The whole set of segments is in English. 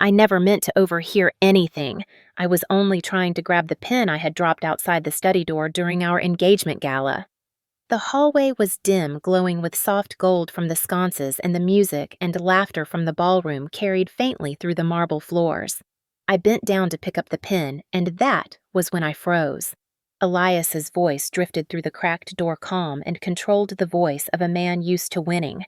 I never meant to overhear anything. I was only trying to grab the pen I had dropped outside the study door during our engagement gala. The hallway was dim, glowing with soft gold from the sconces, and the music and laughter from the ballroom carried faintly through the marble floors. I bent down to pick up the pen, and that was when I froze. Elias's voice drifted through the cracked door calm and controlled the voice of a man used to winning.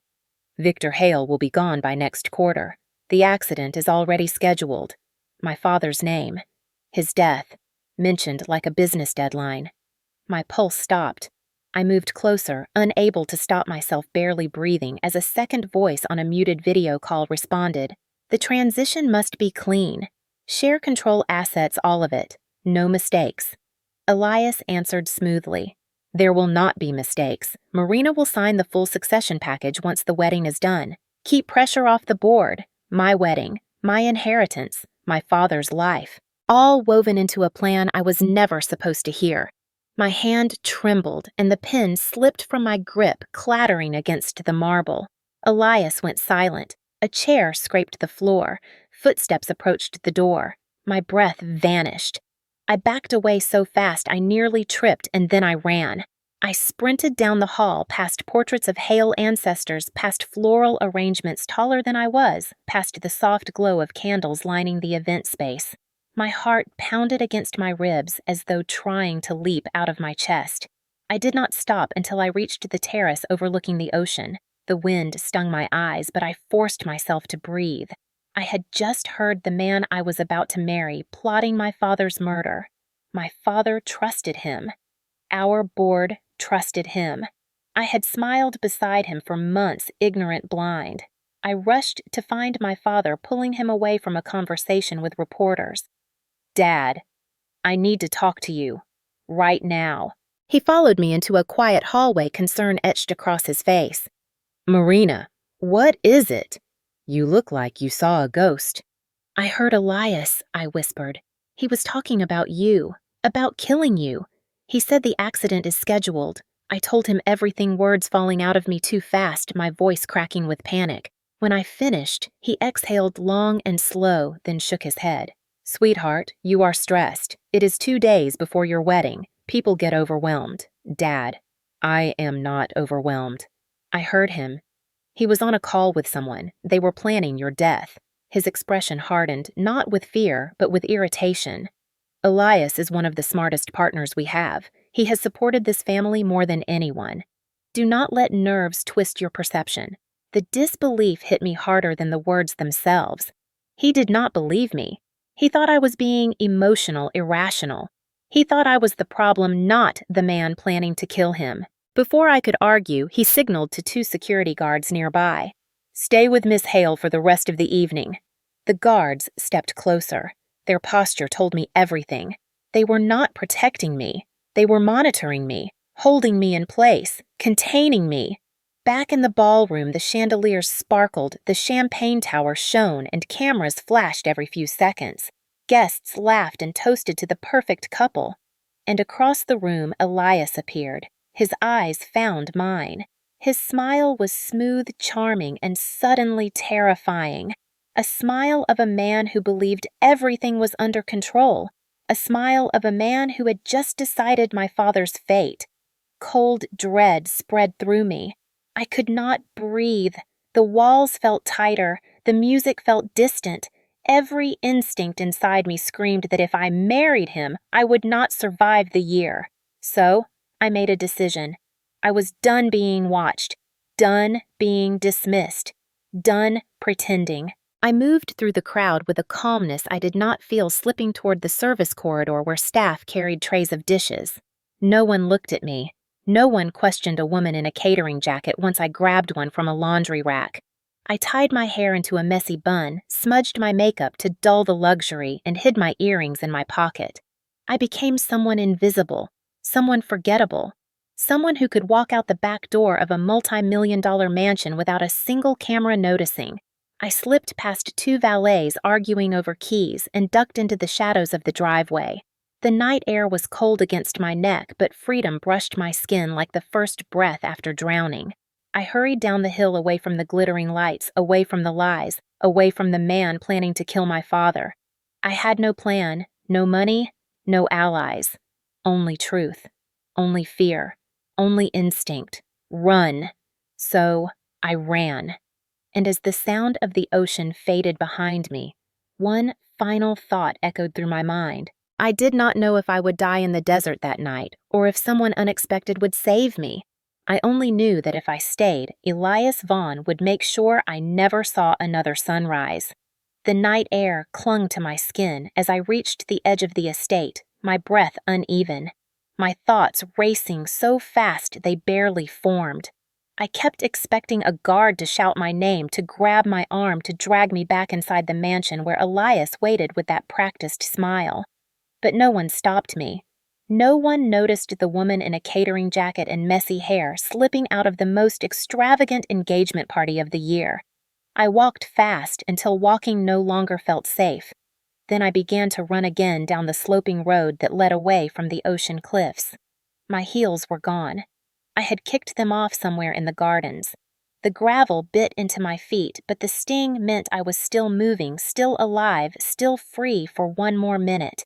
Victor Hale will be gone by next quarter. The accident is already scheduled. My father's name. His death. Mentioned like a business deadline. My pulse stopped. I moved closer, unable to stop myself barely breathing as a second voice on a muted video call responded. The transition must be clean. Share control assets, all of it. No mistakes. Elias answered smoothly. There will not be mistakes. Marina will sign the full succession package once the wedding is done. Keep pressure off the board. My wedding, my inheritance, my father's life. All woven into a plan I was never supposed to hear. My hand trembled, and the pen slipped from my grip, clattering against the marble. Elias went silent. A chair scraped the floor. Footsteps approached the door. My breath vanished. I backed away so fast I nearly tripped, and then I ran. I sprinted down the hall, past portraits of Hale ancestors, past floral arrangements taller than I was, past the soft glow of candles lining the event space. My heart pounded against my ribs as though trying to leap out of my chest. I did not stop until I reached the terrace overlooking the ocean. The wind stung my eyes, but I forced myself to breathe. I had just heard the man I was about to marry plotting my father's murder. My father trusted him. Our board trusted him. I had smiled beside him for months, ignorant, blind. I rushed to find my father, pulling him away from a conversation with reporters. Dad, I need to talk to you. Right now. He followed me into a quiet hallway, concern etched across his face. Marina, what is it? You look like you saw a ghost. I heard Elias, I whispered. He was talking about you, about killing you. He said the accident is scheduled. I told him everything, words falling out of me too fast, my voice cracking with panic. When I finished, he exhaled long and slow, then shook his head. Sweetheart, you are stressed. It is 2 days before your wedding. People get overwhelmed. Dad, I am not overwhelmed. I heard him. He was on a call with someone. They were planning your death. His expression hardened, not with fear, but with irritation. Elias is one of the smartest partners we have. He has supported this family more than anyone. Do not let nerves twist your perception. The disbelief hit me harder than the words themselves. He did not believe me. He thought I was being emotional, irrational. He thought I was the problem, not the man planning to kill him. Before I could argue, he signaled to 2 security guards nearby. Stay with Miss Hale for the rest of the evening. The guards stepped closer. Their posture told me everything. They were not protecting me. They were monitoring me, holding me in place, containing me. Back in the ballroom, the chandeliers sparkled, the champagne tower shone, and cameras flashed every few seconds. Guests laughed and toasted to the perfect couple. And across the room, Elias appeared. His eyes found mine. His smile was smooth, charming, and suddenly terrifying. A smile of a man who believed everything was under control. A smile of a man who had just decided my father's fate. Cold dread spread through me. I could not breathe. The walls felt tighter. The music felt distant. Every instinct inside me screamed that if I married him, I would not survive the year. So, I made a decision. I was done being watched. Done being dismissed. Done pretending. I moved through the crowd with a calmness I did not feel slipping toward the service corridor where staff carried trays of dishes. No one looked at me. No one questioned a woman in a catering jacket once I grabbed one from a laundry rack. I tied my hair into a messy bun, smudged my makeup to dull the luxury, and hid my earrings in my pocket. I became someone invisible, someone forgettable, someone who could walk out the back door of a multi-million-dollar mansion without a single camera noticing. I slipped past 2 valets arguing over keys and ducked into the shadows of the driveway. The night air was cold against my neck, but freedom brushed my skin like the first breath after drowning. I hurried down the hill away from the glittering lights, away from the lies, away from the man planning to kill my father. I had no plan, no money, no allies. Only truth, only fear, only instinct. Run. So I ran. And as the sound of the ocean faded behind me, one final thought echoed through my mind. I did not know if I would die in the desert that night, or if someone unexpected would save me. I only knew that if I stayed, Elias Vaughn would make sure I never saw another sunrise. The night air clung to my skin as I reached the edge of the estate, my breath uneven, my thoughts racing so fast they barely formed. I kept expecting a guard to shout my name, to grab my arm, to drag me back inside the mansion where Elias waited with that practiced smile. But no one stopped me. No one noticed the woman in a catering jacket and messy hair slipping out of the most extravagant engagement party of the year. I walked fast until walking no longer felt safe. Then I began to run again down the sloping road that led away from the ocean cliffs. My heels were gone. I had kicked them off somewhere in the gardens. The gravel bit into my feet, but the sting meant I was still moving, still alive, still free for one more minute.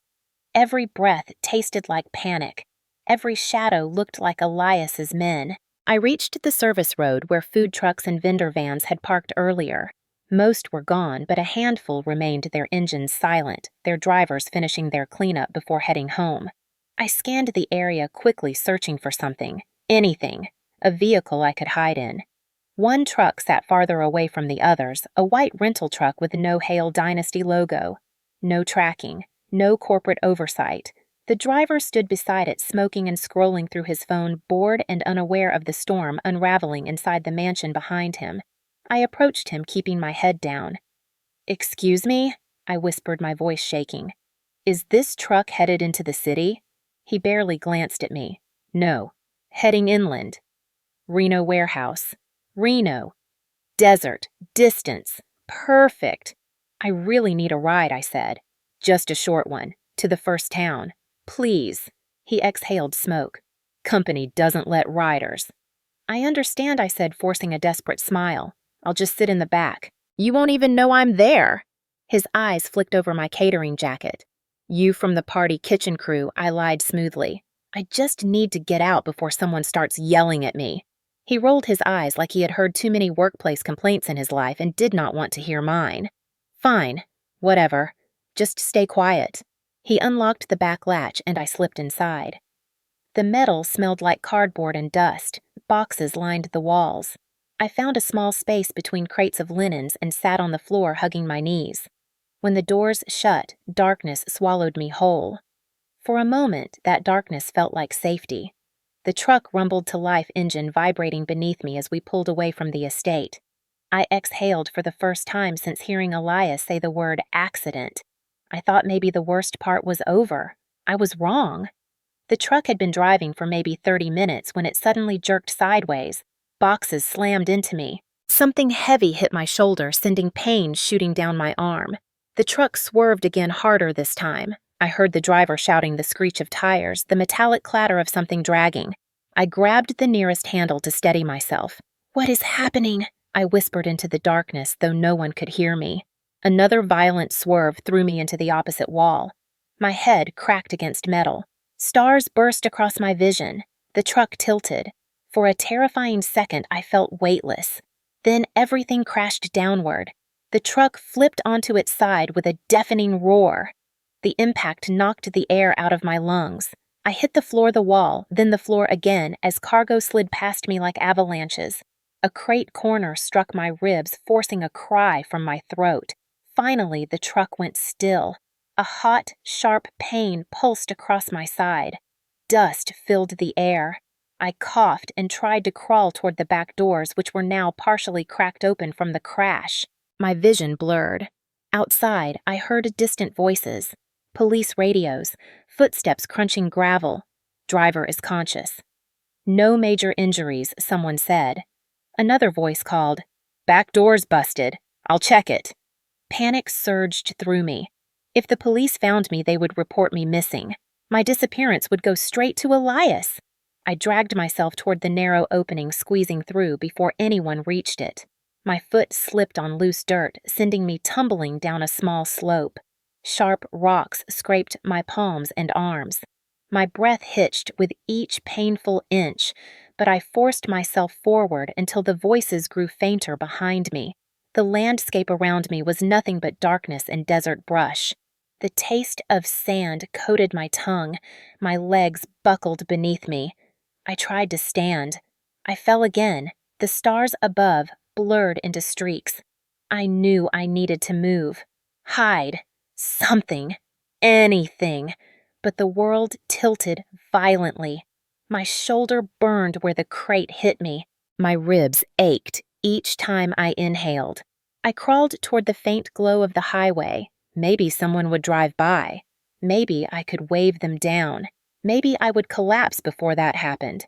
Every breath tasted like panic. Every shadow looked like Elias's men. I reached the service road where food trucks and vendor vans had parked earlier. Most were gone, but a handful remained, their engines silent, their drivers finishing their cleanup before heading home. I scanned the area quickly, searching for something, anything, a vehicle I could hide in. One truck sat farther away from the others, a white rental truck with no Hale Dynasty logo. No tracking. No corporate oversight. The driver stood beside it, smoking and scrolling through his phone, bored and unaware of the storm unraveling inside the mansion behind him. I approached him, keeping my head down. "Excuse me?" I whispered, my voice shaking. "Is this truck headed into the city?" He barely glanced at me. "No. Heading inland." "Reno warehouse." "Reno. Desert. Distance. Perfect." "I really need a ride," I said. "Just a short one, to the first town. Please." He exhaled smoke. "Company doesn't let riders." "I understand," I said, forcing a desperate smile. "I'll just sit in the back." "You won't even know I'm there." His eyes flicked over my catering jacket. "You from the party kitchen crew," I lied smoothly. "I just need to get out before someone starts yelling at me." He rolled his eyes like he had heard too many workplace complaints in his life and did not want to hear mine. "Fine. Whatever. Just stay quiet." He unlocked the back latch and I slipped inside. The metal smelled like cardboard and dust. Boxes lined the walls. I found a small space between crates of linens and sat on the floor, hugging my knees. When the doors shut, darkness swallowed me whole. For a moment, that darkness felt like safety. The truck rumbled to life, engine vibrating beneath me as we pulled away from the estate. I exhaled for the first time since hearing Elias say the word accident. I thought maybe the worst part was over. I was wrong. The truck had been driving for maybe 30 minutes when it suddenly jerked sideways. Boxes slammed into me. Something heavy hit my shoulder, sending pain shooting down my arm. The truck swerved again, harder this time. I heard the driver shouting, the screech of tires, the metallic clatter of something dragging. I grabbed the nearest handle to steady myself. "What is happening?" I whispered into the darkness, though no one could hear me. Another violent swerve threw me into the opposite wall. My head cracked against metal. Stars burst across my vision. The truck tilted. For a terrifying second, I felt weightless. Then everything crashed downward. The truck flipped onto its side with a deafening roar. The impact knocked the air out of my lungs. I hit the floor, the wall, then the floor again as cargo slid past me like avalanches. A crate corner struck my ribs, forcing a cry from my throat. Finally, the truck went still. A hot, sharp pain pulsed across my side. Dust filled the air. I coughed and tried to crawl toward the back doors, which were now partially cracked open from the crash. My vision blurred. Outside, I heard distant voices. Police radios, footsteps crunching gravel. "Driver is conscious." "No major injuries," someone said. Another voice called, "Back door's busted. I'll check it." Panic surged through me. If the police found me, they would report me missing. My disappearance would go straight to Elias. I dragged myself toward the narrow opening, squeezing through before anyone reached it. My foot slipped on loose dirt, sending me tumbling down a small slope. Sharp rocks scraped my palms and arms. My breath hitched with each painful inch, but I forced myself forward until the voices grew fainter behind me. The landscape around me was nothing but darkness and desert brush. The taste of sand coated my tongue. My legs buckled beneath me. I tried to stand. I fell again. The stars above blurred into streaks. I knew I needed to move. Hide. Something. Anything. But the world tilted violently. My shoulder burned where the crate hit me. My ribs ached each time I inhaled. I crawled toward the faint glow of the highway. Maybe someone would drive by. Maybe I could wave them down. Maybe I would collapse before that happened.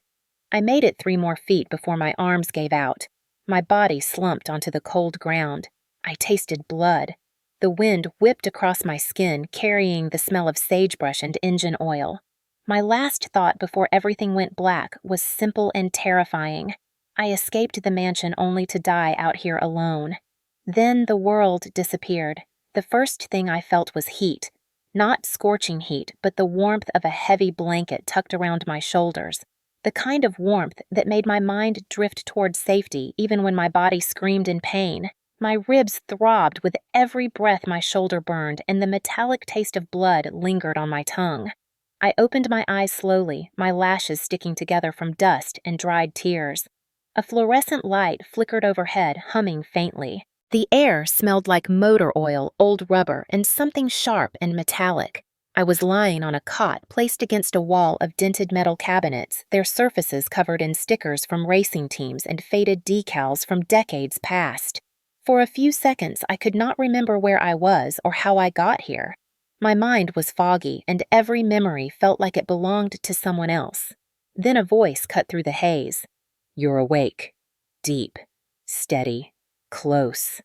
I made it 3 more feet before my arms gave out. My body slumped onto the cold ground. I tasted blood. The wind whipped across my skin, carrying the smell of sagebrush and engine oil. My last thought before everything went black was simple and terrifying. I escaped the mansion only to die out here alone. Then the world disappeared. The first thing I felt was heat. Not scorching heat, but the warmth of a heavy blanket tucked around my shoulders. The kind of warmth that made my mind drift toward safety even when my body screamed in pain. My ribs throbbed with every breath my shoulder burned, and the metallic taste of blood lingered on my tongue. I opened my eyes slowly, my lashes sticking together from dust and dried tears. A fluorescent light flickered overhead, humming faintly. The air smelled like motor oil, old rubber, and something sharp and metallic. I was lying on a cot placed against a wall of dented metal cabinets, their surfaces covered in stickers from racing teams and faded decals from decades past. For a few seconds, I could not remember where I was or how I got here. My mind was foggy, and every memory felt like it belonged to someone else. Then a voice cut through the haze. "You're awake. Deep. Steady. Close."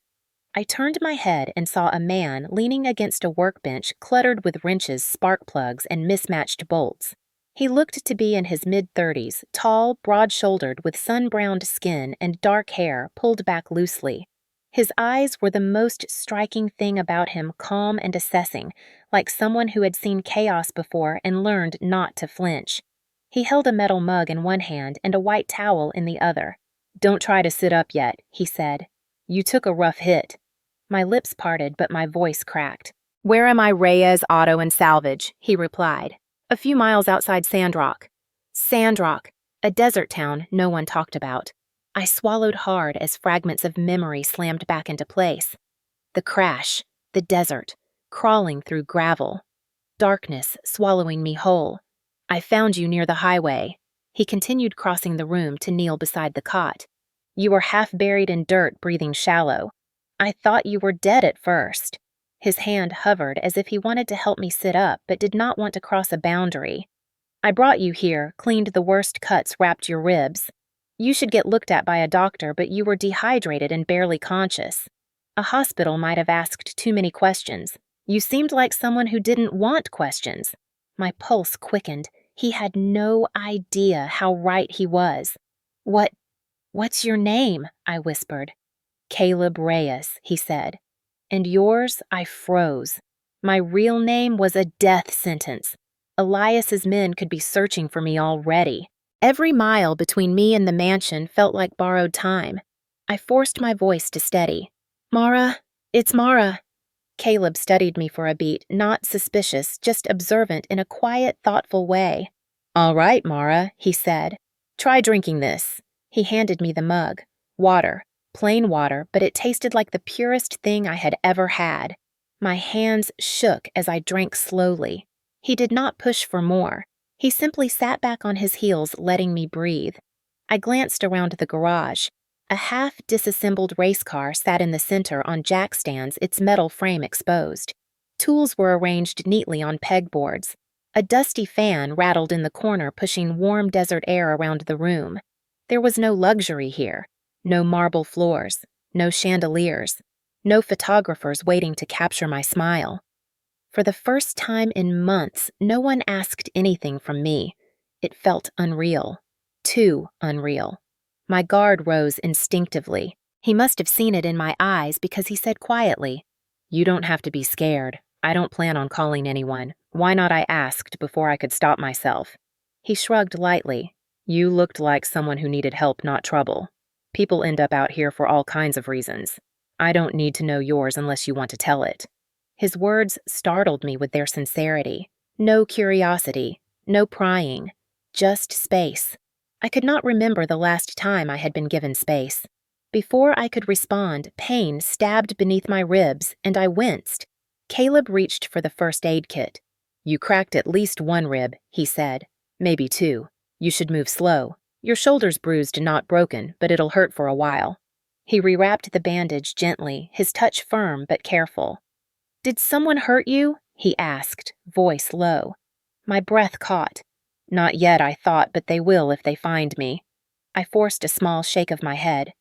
I turned my head and saw a man leaning against a workbench cluttered with wrenches, spark plugs, and mismatched bolts. He looked to be in his mid-30s, tall, broad-shouldered, with sun-browned skin and dark hair pulled back loosely. His eyes were the most striking thing about him, calm and assessing, like someone who had seen chaos before and learned not to flinch. He held a metal mug in one hand and a white towel in the other. "Don't try to sit up yet," he said. "You took a rough hit." My lips parted, but my voice cracked. "Where am I, Reyes Auto and Salvage?" he replied. "A few miles outside Sandrock." Sandrock, a desert town no one talked about. I swallowed hard as fragments of memory slammed back into place. The crash, the desert, crawling through gravel. Darkness swallowing me whole. "I found you near the highway." He continued crossing the room to kneel beside the cot. "You were half buried in dirt, breathing shallow. I thought you were dead at first." His hand hovered as if he wanted to help me sit up but did not want to cross a boundary. "I brought you here, cleaned the worst cuts, wrapped your ribs. You should get looked at by a doctor, but you were dehydrated and barely conscious. A hospital might have asked too many questions. You seemed like someone who didn't want questions." My pulse quickened. He had no idea how right he was. What's your name?" I whispered. "Caleb Reyes," he said. "And yours?" I froze. My real name was a death sentence. Elias's men could be searching for me already. Every mile between me and the mansion felt like borrowed time. I forced my voice to steady. "Mara, it's Mara." Caleb studied me for a beat, not suspicious, just observant in a quiet, thoughtful way. "All right, Mara," he said. "Try drinking this." He handed me the mug. Water. Plain water, but it tasted like the purest thing I had ever had. My hands shook as I drank slowly. He did not push for more. He simply sat back on his heels, letting me breathe. I glanced around the garage. A half-disassembled race car sat in the center on jack stands, its metal frame exposed. Tools were arranged neatly on pegboards. A dusty fan rattled in the corner, pushing warm desert air around the room. There was no luxury here. No marble floors. No chandeliers. No photographers waiting to capture my smile. For the first time in months, no one asked anything from me. It felt unreal. Too unreal. My guard rose instinctively. He must have seen it in my eyes because he said quietly, "You don't have to be scared. I don't plan on calling anyone. Why not?" I asked before I could stop myself. He shrugged lightly. "You looked like someone who needed help, not trouble. People end up out here for all kinds of reasons. I don't need to know yours unless you want to tell it." His words startled me with their sincerity. No curiosity, no prying, just space. I could not remember the last time I had been given space. Before I could respond, pain stabbed beneath my ribs, and I winced. Caleb reached for the first aid kit. "You cracked at least one rib," he said. "Maybe two. You should move slow. Your shoulder's bruised and not broken, but it'll hurt for a while." He rewrapped the bandage gently, his touch firm but careful. "Did someone hurt you?" he asked, voice low. My breath caught. "Not yet, I thought, but they will if they find me." I forced a small shake of my head.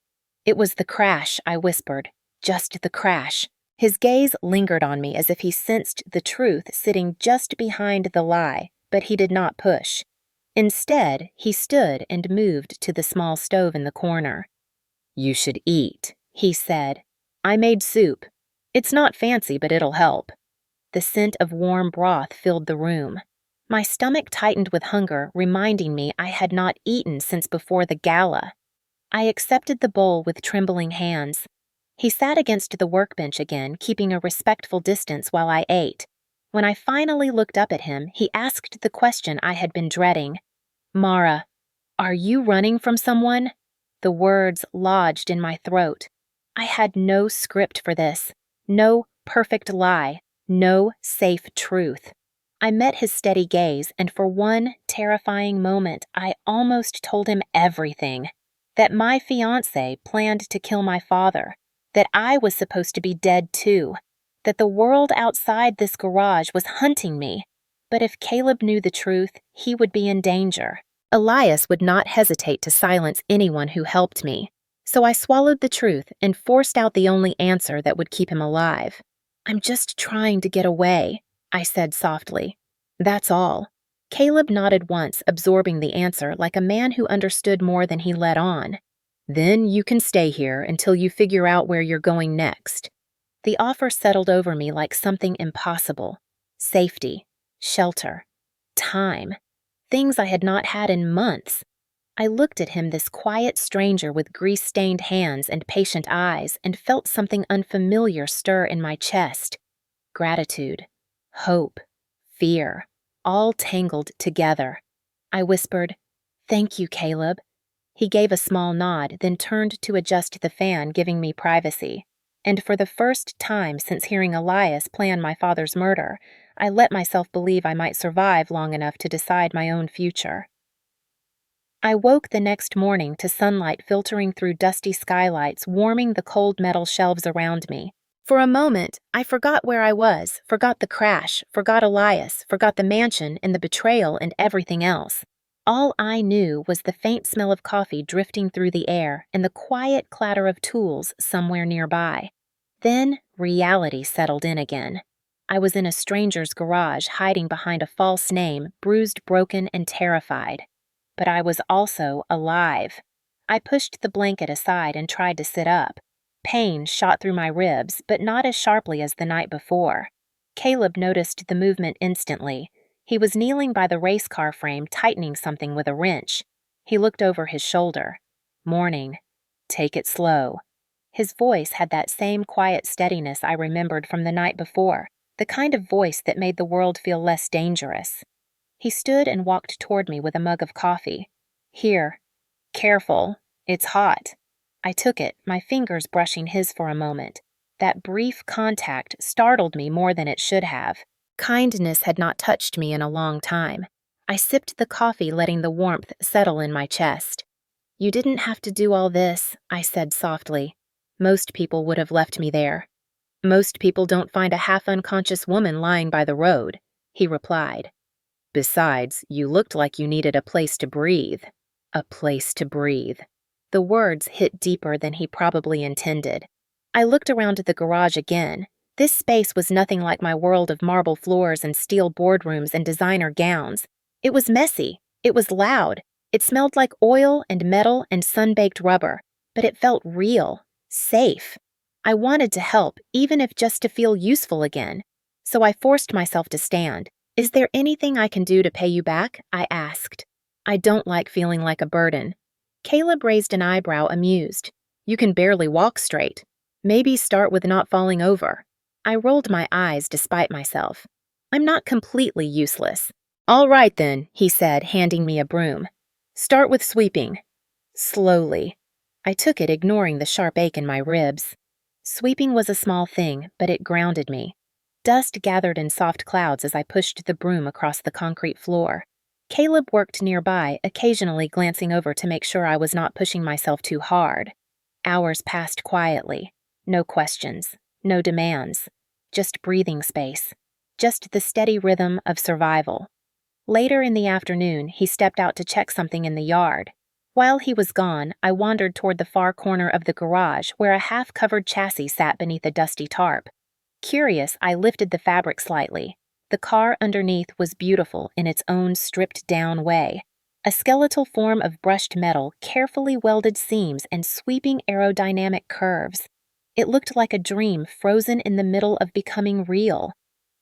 "It was the crash," I whispered. "Just the crash." His gaze lingered on me as if he sensed the truth sitting just behind the lie, but he did not push. Instead, he stood and moved to the small stove in the corner. "You should eat," he said. "I made soup. It's not fancy, but it'll help." The scent of warm broth filled the room. My stomach tightened with hunger, reminding me I had not eaten since before the gala. I accepted the bowl with trembling hands. He sat against the workbench again, keeping a respectful distance while I ate. When I finally looked up at him, he asked the question I had been dreading. "Mara, are you running from someone?" The words lodged in my throat. I had no script for this, no perfect lie, no safe truth. I met his steady gaze, and for one terrifying moment, I almost told him everything. That my fiance planned to kill my father, that I was supposed to be dead too, that the world outside this garage was hunting me. But if Caleb knew the truth, he would be in danger. Elias would not hesitate to silence anyone who helped me. So I swallowed the truth and forced out the only answer that would keep him alive. "I'm just trying to get away," I said softly. "That's all." Caleb nodded once, absorbing the answer like a man who understood more than he let on. "Then you can stay here until you figure out where you're going next." The offer settled over me like something impossible. Safety, shelter, time. Things I had not had in months. I looked at him, this quiet stranger with grease-stained hands and patient eyes, and felt something unfamiliar stir in my chest. Gratitude, hope, fear, all tangled together. I whispered, "Thank you, Caleb." He gave a small nod, then turned to adjust the fan, giving me privacy. And for the first time since hearing Elias plan my father's murder, I let myself believe I might survive long enough to decide my own future. I woke the next morning to sunlight filtering through dusty skylights, warming the cold metal shelves around me. For a moment, I forgot where I was, forgot the crash, forgot Elias, forgot the mansion and the betrayal and everything else. All I knew was the faint smell of coffee drifting through the air and the quiet clatter of tools somewhere nearby. Then reality settled in again. I was in a stranger's garage, hiding behind a false name, bruised, broken, and terrified. But I was also alive. I pushed the blanket aside and tried to sit up. Pain shot through my ribs, but not as sharply as the night before. Caleb noticed the movement instantly. He was kneeling by the race car frame, tightening something with a wrench. He looked over his shoulder. "Morning. Take it slow." His voice had that same quiet steadiness I remembered from the night before, the kind of voice that made the world feel less dangerous. He stood and walked toward me with a mug of coffee. "Here. Careful. It's hot." I took it, my fingers brushing his for a moment. That brief contact startled me more than it should have. Kindness had not touched me in a long time. I sipped the coffee, letting the warmth settle in my chest. "You didn't have to do all this," I said softly. "Most people would have left me there." "Most people don't find a half-unconscious woman lying by the road," he replied. "Besides, you looked like you needed a place to breathe." A place to breathe. The words hit deeper than he probably intended. I looked around the garage again. This space was nothing like my world of marble floors and steel boardrooms and designer gowns. It was messy. It was loud. It smelled like oil and metal and sun-baked rubber. But it felt real. Safe. I wanted to help, even if just to feel useful again. So I forced myself to stand. Is there anything I can do to pay you back? I asked. I don't like feeling like a burden. Caleb raised an eyebrow, amused. You can barely walk straight. Maybe start with not falling over. I rolled my eyes despite myself. I'm not completely useless. All right then, he said, handing me a broom. Start with sweeping. Slowly. I took it, ignoring the sharp ache in my ribs. Sweeping was a small thing, but it grounded me. Dust gathered in soft clouds as I pushed the broom across the concrete floor. Caleb worked nearby, occasionally glancing over to make sure I was not pushing myself too hard. Hours passed quietly. No questions, no demands. Just breathing space. Just the steady rhythm of survival. Later in the afternoon, he stepped out to check something in the yard. While he was gone, I wandered toward the far corner of the garage where a half-covered chassis sat beneath a dusty tarp. Curious, I lifted the fabric slightly. The car underneath was beautiful in its own stripped-down way. A skeletal form of brushed metal, carefully welded seams, and sweeping aerodynamic curves. It looked like a dream frozen in the middle of becoming real.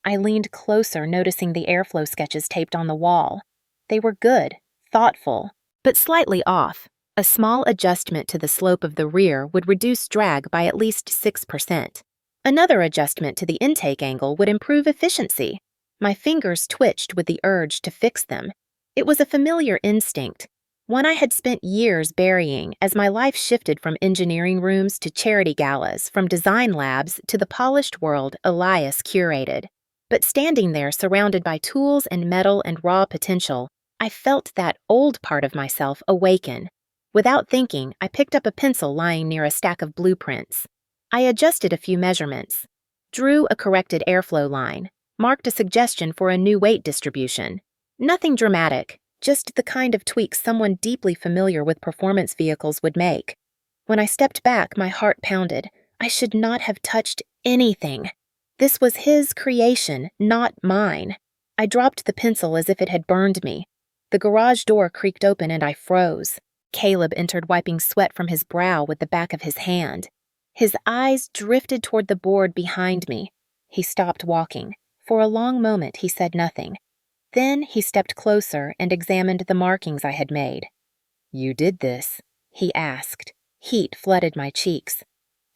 I leaned closer, noticing the airflow sketches taped on the wall. They were good, thoughtful, but slightly off. A small adjustment to the slope of the rear would reduce drag by at least 6%. Another adjustment to the intake angle would improve efficiency. My fingers twitched with the urge to fix them. It was a familiar instinct, one I had spent years burying as my life shifted from engineering rooms to charity galas, from design labs to the polished world Elias curated. But standing there surrounded by tools and metal and raw potential, I felt that old part of myself awaken. Without thinking, I picked up a pencil lying near a stack of blueprints. I adjusted a few measurements, drew a corrected airflow line, marked a suggestion for a new weight distribution. Nothing dramatic, just the kind of tweaks someone deeply familiar with performance vehicles would make. When I stepped back, my heart pounded. I should not have touched anything. This was his creation, not mine. I dropped the pencil as if it had burned me. The garage door creaked open and I froze. Caleb entered, wiping sweat from his brow with the back of his hand. His eyes drifted toward the board behind me. He stopped walking. For a long moment, he said nothing. Then he stepped closer and examined the markings I had made. "You did this?" he asked. Heat flooded my cheeks.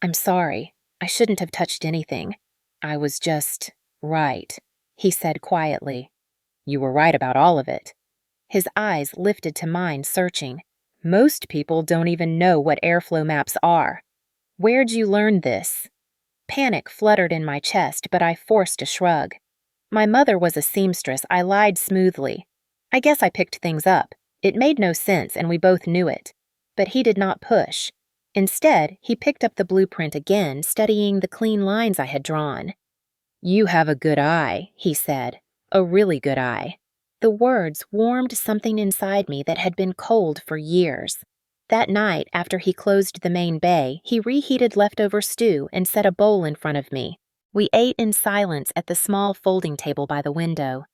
"I'm sorry. I shouldn't have touched anything. I was just right," he said quietly. "You were right about all of it." His eyes lifted to mine, searching. "Most people don't even know what airflow maps are. Where'd you learn this?" Panic fluttered in my chest, but I forced a shrug. My mother was a seamstress. I lied smoothly. I guess I picked things up. It made no sense, and we both knew it. But he did not push. Instead, he picked up the blueprint again, studying the clean lines I had drawn. "You have a good eye," he said. "A really good eye." The words warmed something inside me that had been cold for years. That night, after he closed the main bay, he reheated leftover stew and set a bowl in front of me. We ate in silence at the small folding table by the window.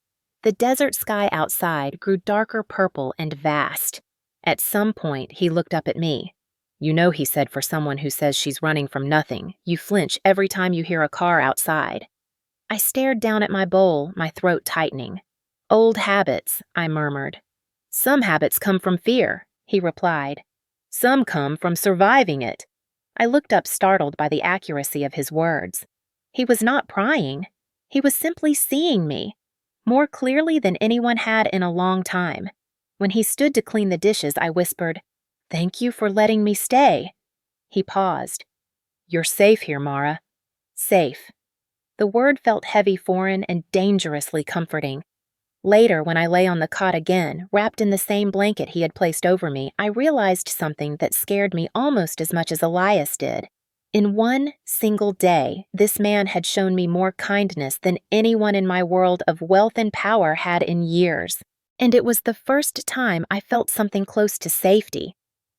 The desert sky outside grew darker purple and vast. At some point, he looked up at me. "You know," he said, "for someone who says she's running from nothing, you flinch every time you hear a car outside." I stared down at my bowl, my throat tightening. "Old habits," I murmured. "Some habits come from fear," he replied. "Some come from surviving it." I looked up, startled by the accuracy of his words. He was not prying. He was simply seeing me, more clearly than anyone had in a long time. When he stood to clean the dishes, I whispered, "Thank you for letting me stay." He paused. "You're safe here, Mara." Safe. The word felt heavy, foreign, and dangerously comforting. Later, when I lay on the cot again, wrapped in the same blanket he had placed over me, I realized something that scared me almost as much as Elias did. In one single day, this man had shown me more kindness than anyone in my world of wealth and power had in years. And it was the first time I felt something close to safety.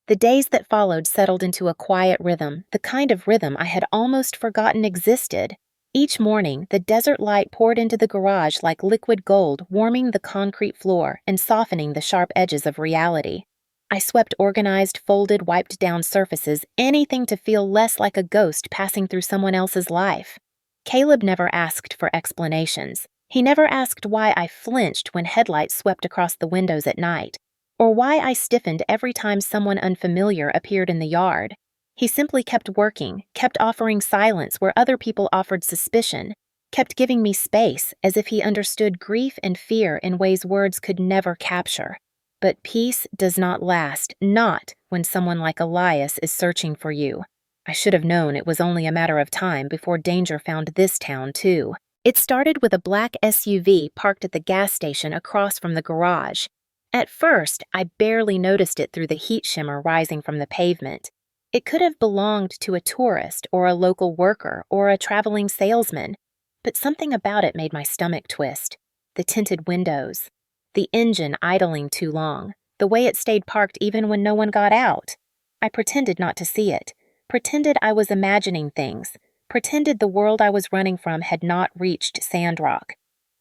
The days that followed settled into a quiet rhythm, the kind of rhythm I had almost forgotten existed. Each morning, the desert light poured into the garage like liquid gold, warming the concrete floor and softening the sharp edges of reality. I swept organized, folded, wiped down surfaces, anything to feel less like a ghost passing through someone else's life. Caleb never asked for explanations. He never asked why I flinched when headlights swept across the windows at night, or why I stiffened every time someone unfamiliar appeared in the yard. He simply kept working, kept offering silence where other people offered suspicion, kept giving me space as if he understood grief and fear in ways words could never capture. But peace does not last, not when someone like Elias is searching for you. I should have known it was only a matter of time before danger found this town, too. It started with a black SUV parked at the gas station across from the garage. At first, I barely noticed it through the heat shimmer rising from the pavement. It could have belonged to a tourist or a local worker or a traveling salesman, but something about it made my stomach twist. The tinted windows, the engine idling too long, the way it stayed parked even when no one got out. I pretended not to see it, pretended I was imagining things, pretended the world I was running from had not reached Sandrock.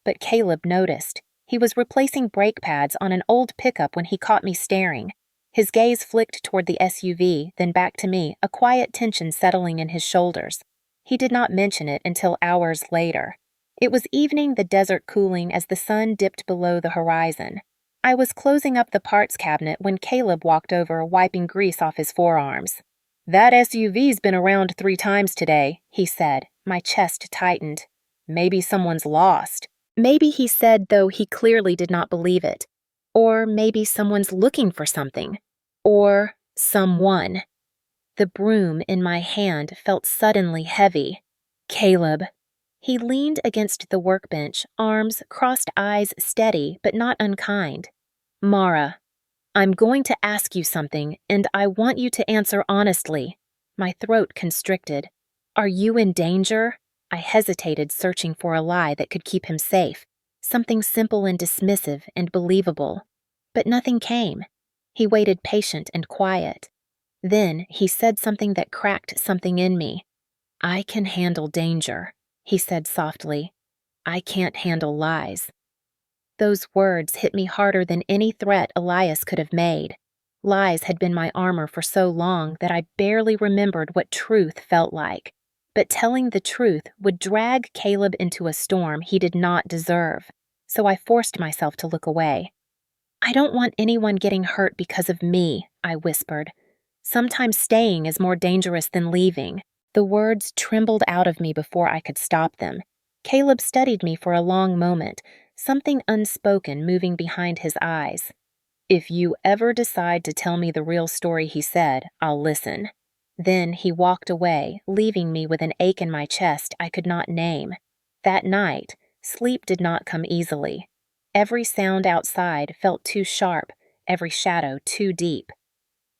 But Caleb noticed. He was replacing brake pads on an old pickup when he caught me staring. His gaze flicked toward the SUV, then back to me, a quiet tension settling in his shoulders. He did not mention it until hours later. It was evening, the desert cooling as the sun dipped below the horizon. I was closing up the parts cabinet when Caleb walked over, wiping grease off his forearms. "That SUV's been around 3 times today," he said. My chest tightened. "Maybe someone's lost." Maybe, he said, though he clearly did not believe it. Or maybe someone's looking for something. Or someone. The broom in my hand felt suddenly heavy. "Caleb." He leaned against the workbench, arms crossed, eyes steady but not unkind. "Mara, I'm going to ask you something, and I want you to answer honestly." My throat constricted. "Are you in danger?" I hesitated, searching for a lie that could keep him safe, something simple and dismissive and believable. But nothing came. He waited, patient and quiet. Then he said something that cracked something in me. "I can handle danger," he said softly. "I can't handle lies." Those words hit me harder than any threat Elias could have made. Lies had been my armor for so long that I barely remembered what truth felt like. But telling the truth would drag Caleb into a storm he did not deserve, so I forced myself to look away. "I don't want anyone getting hurt because of me," I whispered. "Sometimes staying is more dangerous than leaving." The words trembled out of me before I could stop them. Caleb studied me for a long moment, something unspoken moving behind his eyes. "If you ever decide to tell me the real story," he said, "I'll listen." Then he walked away, leaving me with an ache in my chest I could not name. That night, sleep did not come easily. Every sound outside felt too sharp, every shadow too deep.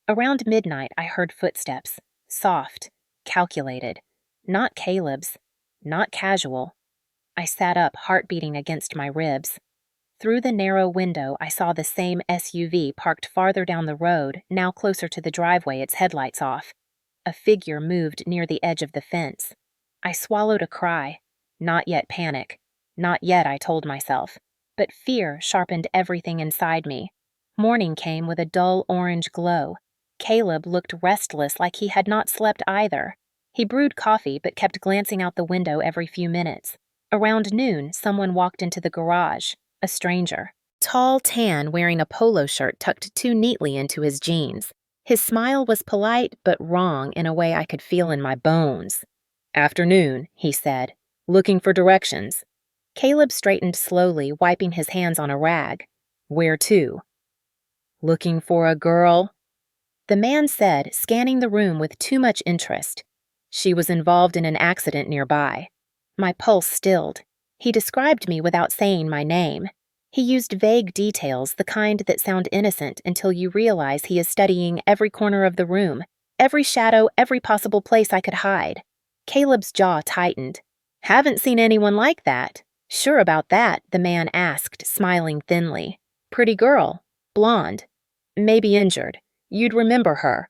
Around midnight, I heard footsteps, soft, calculated. Not Caleb's, not casual. I sat up, heart beating against my ribs. Through the narrow window, I saw the same SUV parked farther down the road, now closer to the driveway, its headlights off. A figure moved near the edge of the fence. I swallowed a cry. Not yet panic. Not yet, I told myself. But fear sharpened everything inside me. Morning came with a dull orange glow. Caleb looked restless, like he had not slept either. He brewed coffee but kept glancing out the window every few minutes. Around noon, someone walked into the garage. A stranger. Tall, tan, wearing a polo shirt tucked too neatly into his jeans. His smile was polite but wrong in a way I could feel in my bones. "Afternoon," he said. "Looking for directions." Caleb straightened slowly, wiping his hands on a rag. "Where to?" "Looking for a girl," the man said, scanning the room with too much interest. "She was involved in an accident nearby." My pulse stilled. He described me without saying my name. He used vague details, the kind that sound innocent until you realize he is studying every corner of the room, every shadow, every possible place I could hide. Caleb's jaw tightened. "Haven't seen anyone like that." "Sure about that?" the man asked, smiling thinly. "Pretty girl. Blonde. Maybe injured. You'd remember her."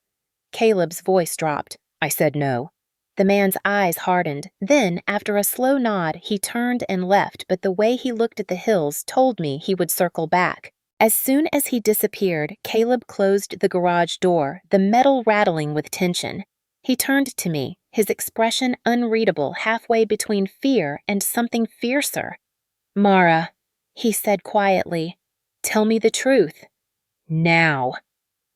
Caleb's voice dropped. I said no. The man's eyes hardened. Then, after a slow nod, he turned and left, but the way he looked at the hills told me he would circle back. As soon as he disappeared, Caleb closed the garage door, the metal rattling with tension. He turned to me, his expression unreadable halfway between fear and something fiercer. "Mara," he said quietly, "tell me the truth. Now."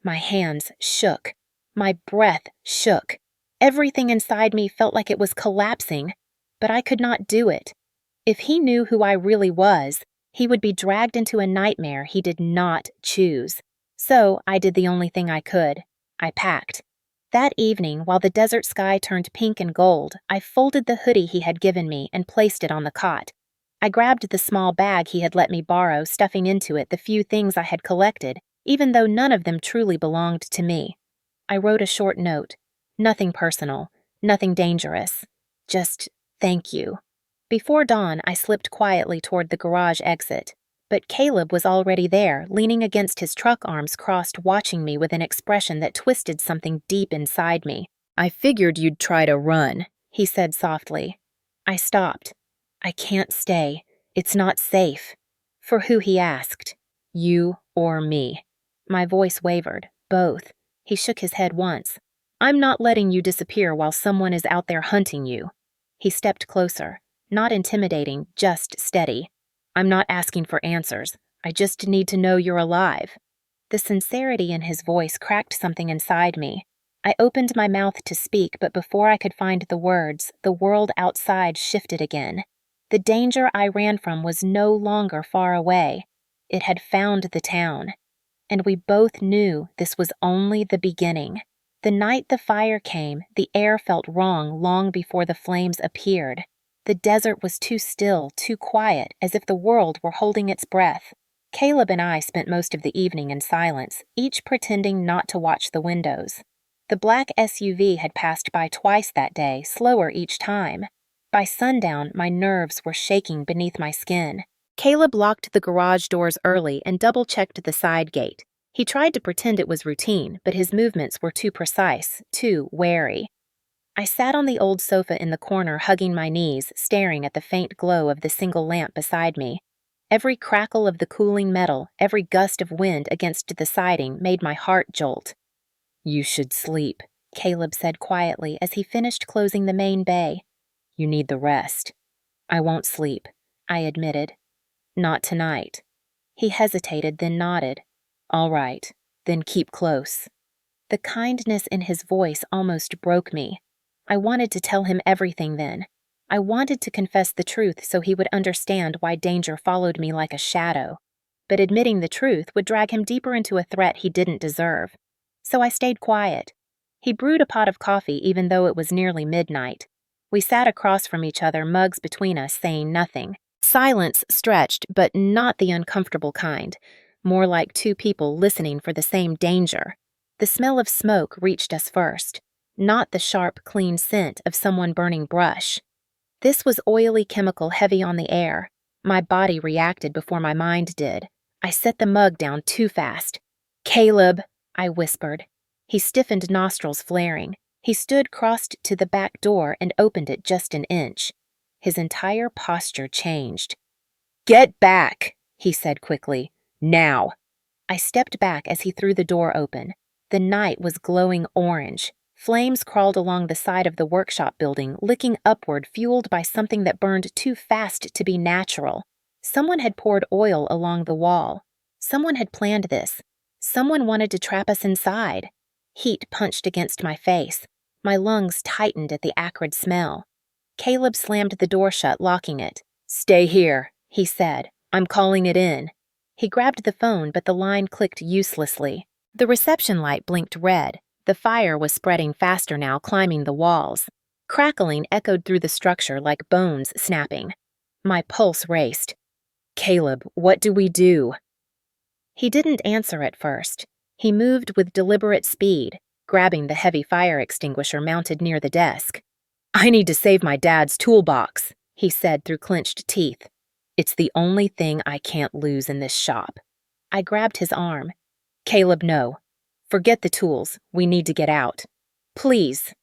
My hands shook. My breath shook. Everything inside me felt like it was collapsing, but I could not do it. If he knew who I really was, he would be dragged into a nightmare he did not choose. So I did the only thing I could. I packed. That evening, while the desert sky turned pink and gold, I folded the hoodie he had given me and placed it on the cot. I grabbed the small bag he had let me borrow, stuffing into it the few things I had collected, even though none of them truly belonged to me. I wrote a short note. Nothing personal, nothing dangerous. Just thank you. Before dawn, I slipped quietly toward the garage exit. But Caleb was already there, leaning against his truck arms crossed, watching me with an expression that twisted something deep inside me. "I figured you'd try to run," he said softly. I stopped. "I can't stay. It's not safe." "For who?" he asked. "You or me." My voice wavered. "Both." He shook his head once. "I'm not letting you disappear while someone is out there hunting you." He stepped closer. Not intimidating, just steady. "I'm not asking for answers. I just need to know you're alive." The sincerity in his voice cracked something inside me. I opened my mouth to speak, but before I could find the words, the world outside shifted again. The danger I ran from was no longer far away. It had found the town. And we both knew this was only the beginning. The night the fire came, the air felt wrong long before the flames appeared. The desert was too still, too quiet, as if the world were holding its breath. Caleb and I spent most of the evening in silence, each pretending not to watch the windows. The black SUV had passed by twice that day, slower each time. By sundown, my nerves were shaking beneath my skin. Caleb locked the garage doors early and double-checked the side gate. He tried to pretend it was routine, but his movements were too precise, too wary. I sat on the old sofa in the corner, hugging my knees, staring at the faint glow of the single lamp beside me. Every crackle of the cooling metal, every gust of wind against the siding made my heart jolt. "You should sleep," Caleb said quietly as he finished closing the main bay. "You need the rest." "I won't sleep," I admitted. "Not tonight." He hesitated, then nodded. "All right, then keep close." The kindness in his voice almost broke me. I wanted to tell him everything then. I wanted to confess the truth so he would understand why danger followed me like a shadow. But admitting the truth would drag him deeper into a threat he didn't deserve. So I stayed quiet. He brewed a pot of coffee even though it was nearly midnight. We sat across from each other, mugs between us, saying nothing. Silence stretched, but not the uncomfortable kind. More like two people listening for the same danger. The smell of smoke reached us first. Not the sharp, clean scent of someone burning brush. This was oily chemical heavy on the air. My body reacted before my mind did. I set the mug down too fast. "Caleb," I whispered. He stiffened, nostrils flaring. He stood crossed to the back door and opened it just an inch. His entire posture changed. "Get back," he said quickly. "Now." I stepped back as he threw the door open. The night was glowing orange. Flames crawled along the side of the workshop building, licking upward, fueled by something that burned too fast to be natural. Someone had poured oil along the wall. Someone had planned this. Someone wanted to trap us inside. Heat punched against my face. My lungs tightened at the acrid smell. Caleb slammed the door shut, locking it. "Stay here," he said. "I'm calling it in." He grabbed the phone, but the line clicked uselessly. The reception light blinked red. The fire was spreading faster now, climbing the walls. Crackling echoed through the structure like bones snapping. My pulse raced. "Caleb, what do we do?" He didn't answer at first. He moved with deliberate speed, grabbing the heavy fire extinguisher mounted near the desk. "I need to save my dad's toolbox," he said through clenched teeth. "It's the only thing I can't lose in this shop." I grabbed his arm. "Caleb, no. Forget the tools. We need to get out. Please."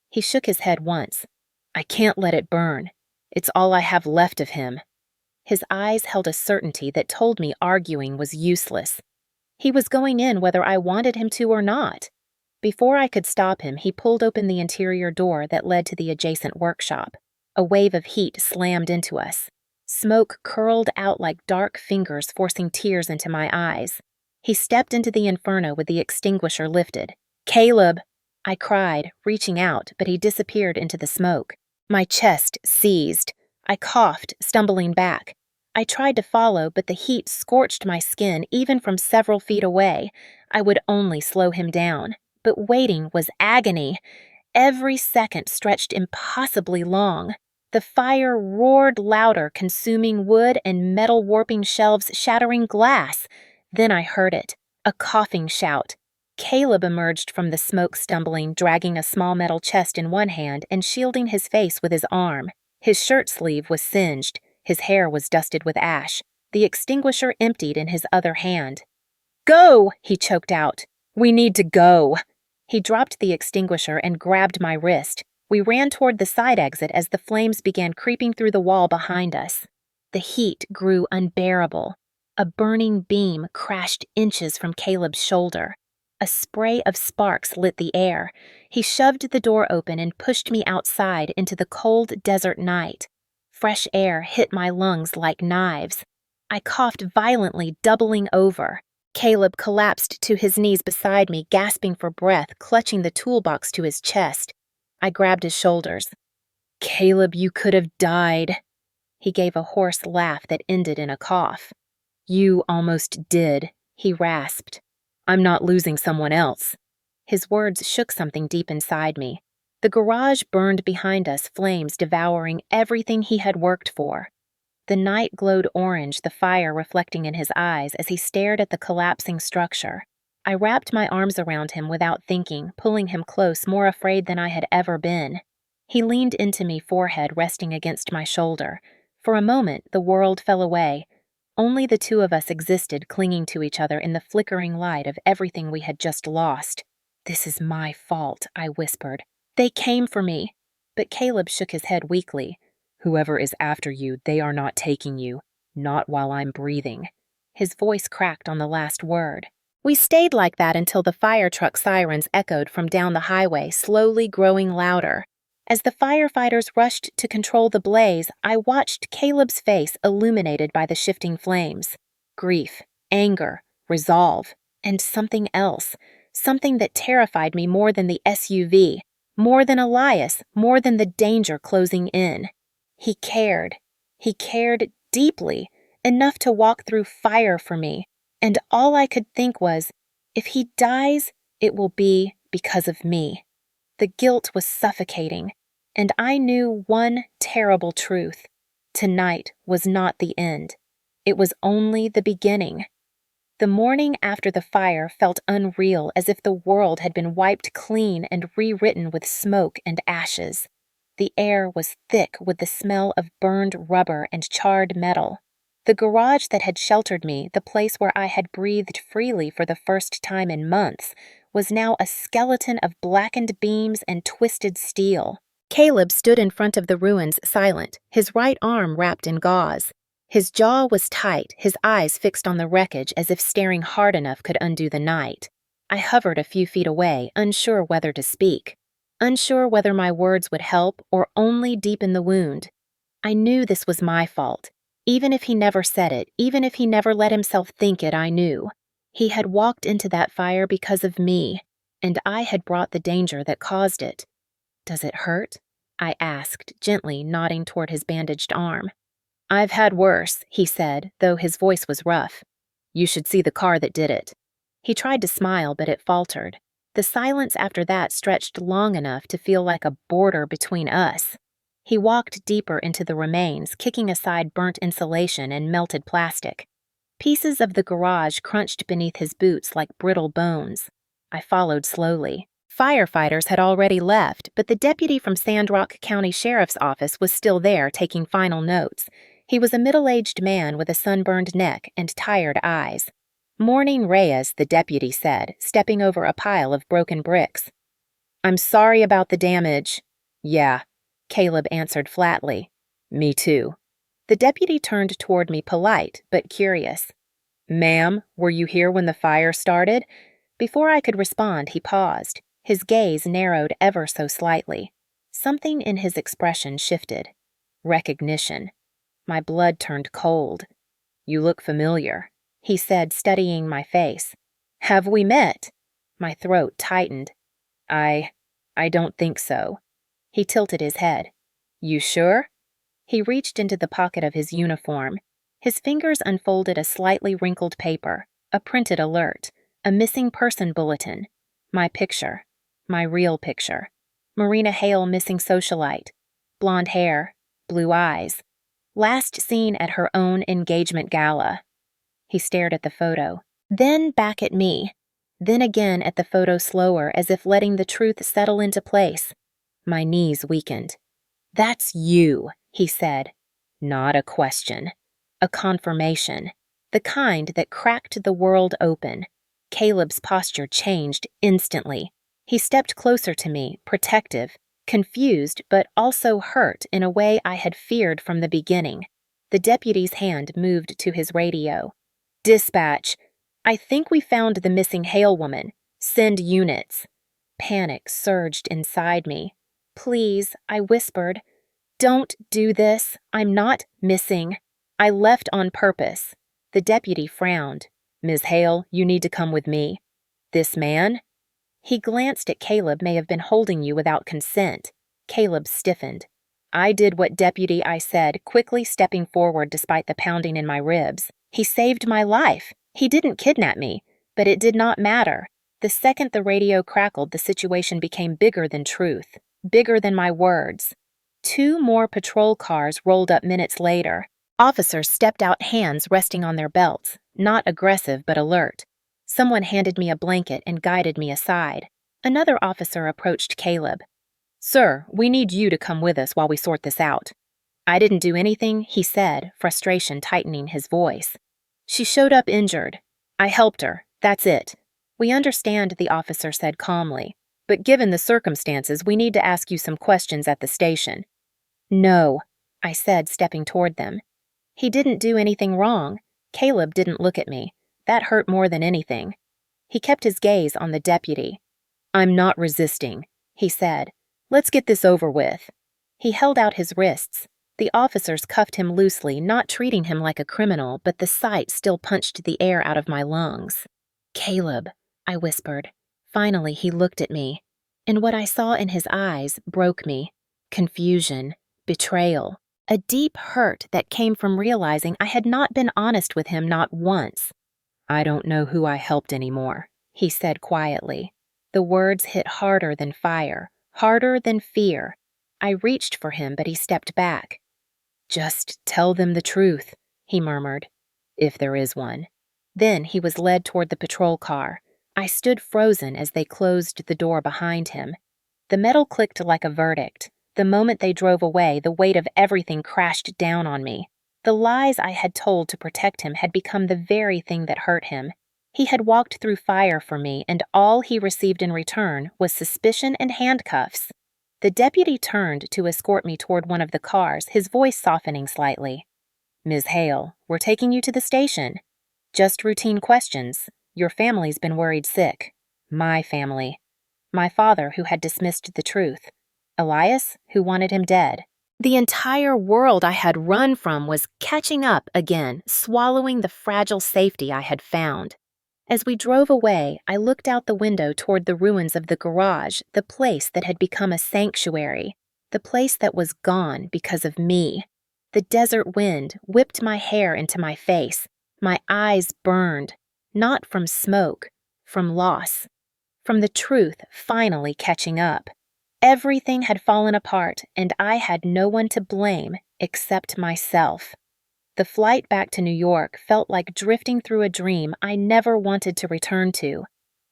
He shook his head once. "I can't let it burn. It's all I have left of him." His eyes held a certainty that told me arguing was useless. He was going in whether I wanted him to or not. Before I could stop him, he pulled open the interior door that led to the adjacent workshop. A wave of heat slammed into us. Smoke curled out like dark fingers, forcing tears into my eyes. He stepped into the inferno with the extinguisher lifted. "Caleb!" I cried, reaching out, but he disappeared into the smoke. My chest seized. I coughed, stumbling back. I tried to follow, but the heat scorched my skin even from several feet away. I would only slow him down. But waiting was agony. Every second stretched impossibly long. The fire roared louder, consuming wood and metal, warping shelves, shattering glass. Then I heard it, a coughing shout. Caleb emerged from the smoke, stumbling, dragging a small metal chest in one hand and shielding his face with his arm. His shirt sleeve was singed. His hair was dusted with ash. The extinguisher emptied in his other hand. "Go!" he choked out. "We need to go." He dropped the extinguisher and grabbed my wrist. We ran toward the side exit as the flames began creeping through the wall behind us. The heat grew unbearable. A burning beam crashed inches from Caleb's shoulder. A spray of sparks lit the air. He shoved the door open and pushed me outside into the cold desert night. Fresh air hit my lungs like knives. I coughed violently, doubling over. Caleb collapsed to his knees beside me, gasping for breath, clutching the toolbox to his chest. I grabbed his shoulders. "Caleb, you could have died." He gave a hoarse laugh that ended in a cough. "You almost did," he rasped. "I'm not losing someone else." His words shook something deep inside me. The garage burned behind us, flames devouring everything he had worked for. The night glowed orange, the fire reflecting in his eyes as he stared at the collapsing structure. I wrapped my arms around him without thinking, pulling him close, more afraid than I had ever been. He leaned into me, forehead resting against my shoulder. For a moment, the world fell away. Only the two of us existed, clinging to each other in the flickering light of everything we had just lost. "This is my fault," I whispered. "They came for me." But Caleb shook his head weakly. "Whoever is after you, they are not taking you. Not while I'm breathing." His voice cracked on the last word. We stayed like that until the fire truck sirens echoed from down the highway, slowly growing louder. As the firefighters rushed to control the blaze, I watched Caleb's face illuminated by the shifting flames. Grief, anger, resolve, and something else. Something that terrified me more than the SUV, more than Elias, more than the danger closing in. He cared. He cared deeply, enough to walk through fire for me. And all I could think was, if he dies, it will be because of me. The guilt was suffocating, and I knew one terrible truth. Tonight was not the end. It was only the beginning. The morning after the fire felt unreal, as if the world had been wiped clean and rewritten with smoke and ashes. The air was thick with the smell of burned rubber and charred metal. The garage that had sheltered me, the place where I had breathed freely for the first time in months, was now a skeleton of blackened beams and twisted steel. Caleb stood in front of the ruins, silent, his right arm wrapped in gauze. His jaw was tight, his eyes fixed on the wreckage as if staring hard enough could undo the night. I hovered a few feet away, unsure whether to speak, unsure whether my words would help or only deepen the wound. I knew this was my fault. Even if he never said it, even if he never let himself think it, I knew. He had walked into that fire because of me, and I had brought the danger that caused it. "Does it hurt?" I asked, gently nodding toward his bandaged arm. "I've had worse," he said, though his voice was rough. "You should see the car that did it." He tried to smile, but it faltered. The silence after that stretched long enough to feel like a border between us. He walked deeper into the remains, kicking aside burnt insulation and melted plastic. Pieces of the garage crunched beneath his boots like brittle bones. I followed slowly. Firefighters had already left, but the deputy from Sandrock County Sheriff's Office was still there taking final notes. He was a middle-aged man with a sunburned neck and tired eyes. "Morning, Reyes," the deputy said, stepping over a pile of broken bricks. "I'm sorry about the damage." "Yeah," Caleb answered flatly. "Me too." The deputy turned toward me, polite but curious. "Ma'am, were you here when the fire started?" Before I could respond, he paused. His gaze narrowed ever so slightly. Something in his expression shifted. Recognition. My blood turned cold. "You look familiar," he said, studying my face. "Have we met?" My throat tightened. I don't think so." He tilted his head. "You sure?" He reached into the pocket of his uniform. His fingers unfolded a slightly wrinkled paper, a printed alert, a missing person bulletin. My picture. My real picture. Marina Hale, missing socialite. Blonde hair. Blue eyes. Last seen at her own engagement gala. He stared at the photo, then back at me, then again at the photo slower, as if letting the truth settle into place. My knees weakened. "That's you," he said. Not a question. A confirmation. The kind that cracked the world open. Caleb's posture changed instantly. He stepped closer to me, protective, confused but also hurt in a way I had feared from the beginning. The deputy's hand moved to his radio. "Dispatch. I think we found the missing Hale woman. Send units." Panic surged inside me. "Please," I whispered. "Don't do this. I'm not missing. I left on purpose." The deputy frowned. "Ms. Hale, you need to come with me." "This man?" He glanced at Caleb. "May have been holding you without consent." Caleb stiffened. "I did what deputy," I said, quickly stepping forward despite the pounding in my ribs. "He saved my life. He didn't kidnap me." But it did not matter. The second the radio crackled, the situation became bigger than truth, bigger than my words. 2 more patrol cars rolled up minutes later. Officers stepped out, hands resting on their belts, not aggressive but alert. Someone handed me a blanket and guided me aside. Another officer approached Caleb. "Sir, we need you to come with us while we sort this out." "I didn't do anything," he said, frustration tightening his voice. "She showed up injured. I helped her. That's it." "We understand," the officer said calmly. "But given the circumstances, we need to ask you some questions at the station." "No," I said, stepping toward them. He didn't do anything wrong. Caleb didn't look at me. That hurt more than anything. He kept his gaze on the deputy. "I'm not resisting," he said. "Let's get this over with." He held out his wrists. The officers cuffed him loosely, not treating him like a criminal, but the sight still punched the air out of my lungs. "Caleb," I whispered. Finally, he looked at me, and what I saw in his eyes broke me. Confusion, betrayal, a deep hurt that came from realizing I had not been honest with him, not once. "I don't know who I helped anymore," he said quietly. The words hit harder than fire, harder than fear. I reached for him, but he stepped back. "Just tell them the truth," he murmured, "if there is one." Then he was led toward the patrol car. I stood frozen as they closed the door behind him. The metal clicked like a verdict. The moment they drove away, the weight of everything crashed down on me. The lies I had told to protect him had become the very thing that hurt him. He had walked through fire for me, and all he received in return was suspicion and handcuffs. The deputy turned to escort me toward one of the cars, his voice softening slightly. "Ms. Hale, we're taking you to the station. Just routine questions. Your family's been worried sick. My family. My father, who had dismissed the truth. Elias, who wanted him dead." The entire world I had run from was catching up again, swallowing the fragile safety I had found. As we drove away, I looked out the window toward the ruins of the garage, the place that had become a sanctuary, the place that was gone because of me. The desert wind whipped my hair into my face. My eyes burned, not from smoke, from loss, from the truth finally catching up. Everything had fallen apart, and I had no one to blame except myself. The flight back to New York felt like drifting through a dream I never wanted to return to.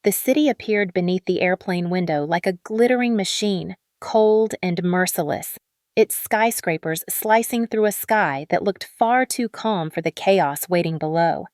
The city appeared beneath the airplane window like a glittering machine, cold and merciless, its skyscrapers slicing through a sky that looked far too calm for the chaos waiting below.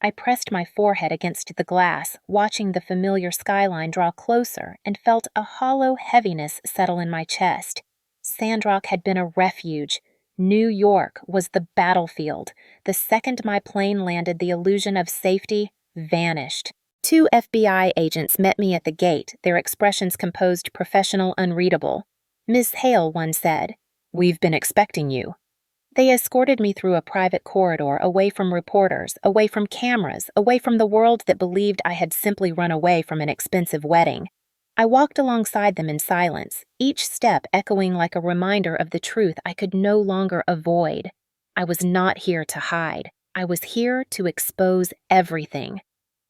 I pressed my forehead against the glass, watching the familiar skyline draw closer, and felt a hollow heaviness settle in my chest. Sandrock had been a refuge, New York was the battlefield. The second my plane landed, the illusion of safety vanished. Two FBI agents met me at the gate, their expressions composed professional unreadable. "Miss Hale," one said, "we've been expecting you." They escorted me through a private corridor, away from reporters, away from cameras, away from the world that believed I had simply run away from an expensive wedding. I walked alongside them in silence, each step echoing like a reminder of the truth I could no longer avoid. I was not here to hide. I was here to expose everything.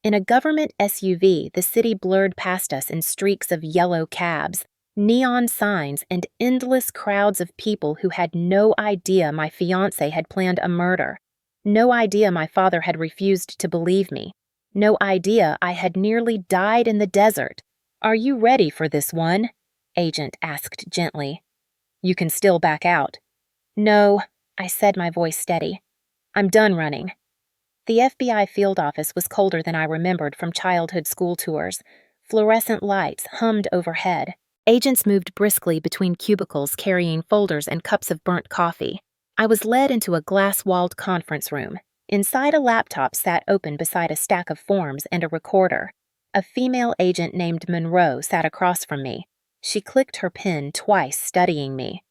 In a government SUV, the city blurred past us in streaks of yellow cabs, neon signs, and endless crowds of people who had no idea my fiance had planned a murder, no idea my father had refused to believe me, no idea I had nearly died in the desert. "Are you ready for this one?" Agent asked gently. "You can still back out." "No," I said, my voice steady. "I'm done running." The FBI field office was colder than I remembered from childhood school tours. Fluorescent lights hummed overhead. Agents moved briskly between cubicles carrying folders and cups of burnt coffee. I was led into a glass-walled conference room. Inside, a laptop sat open beside a stack of forms and a recorder. A female agent named Monroe sat across from me. She clicked her pen twice, studying me.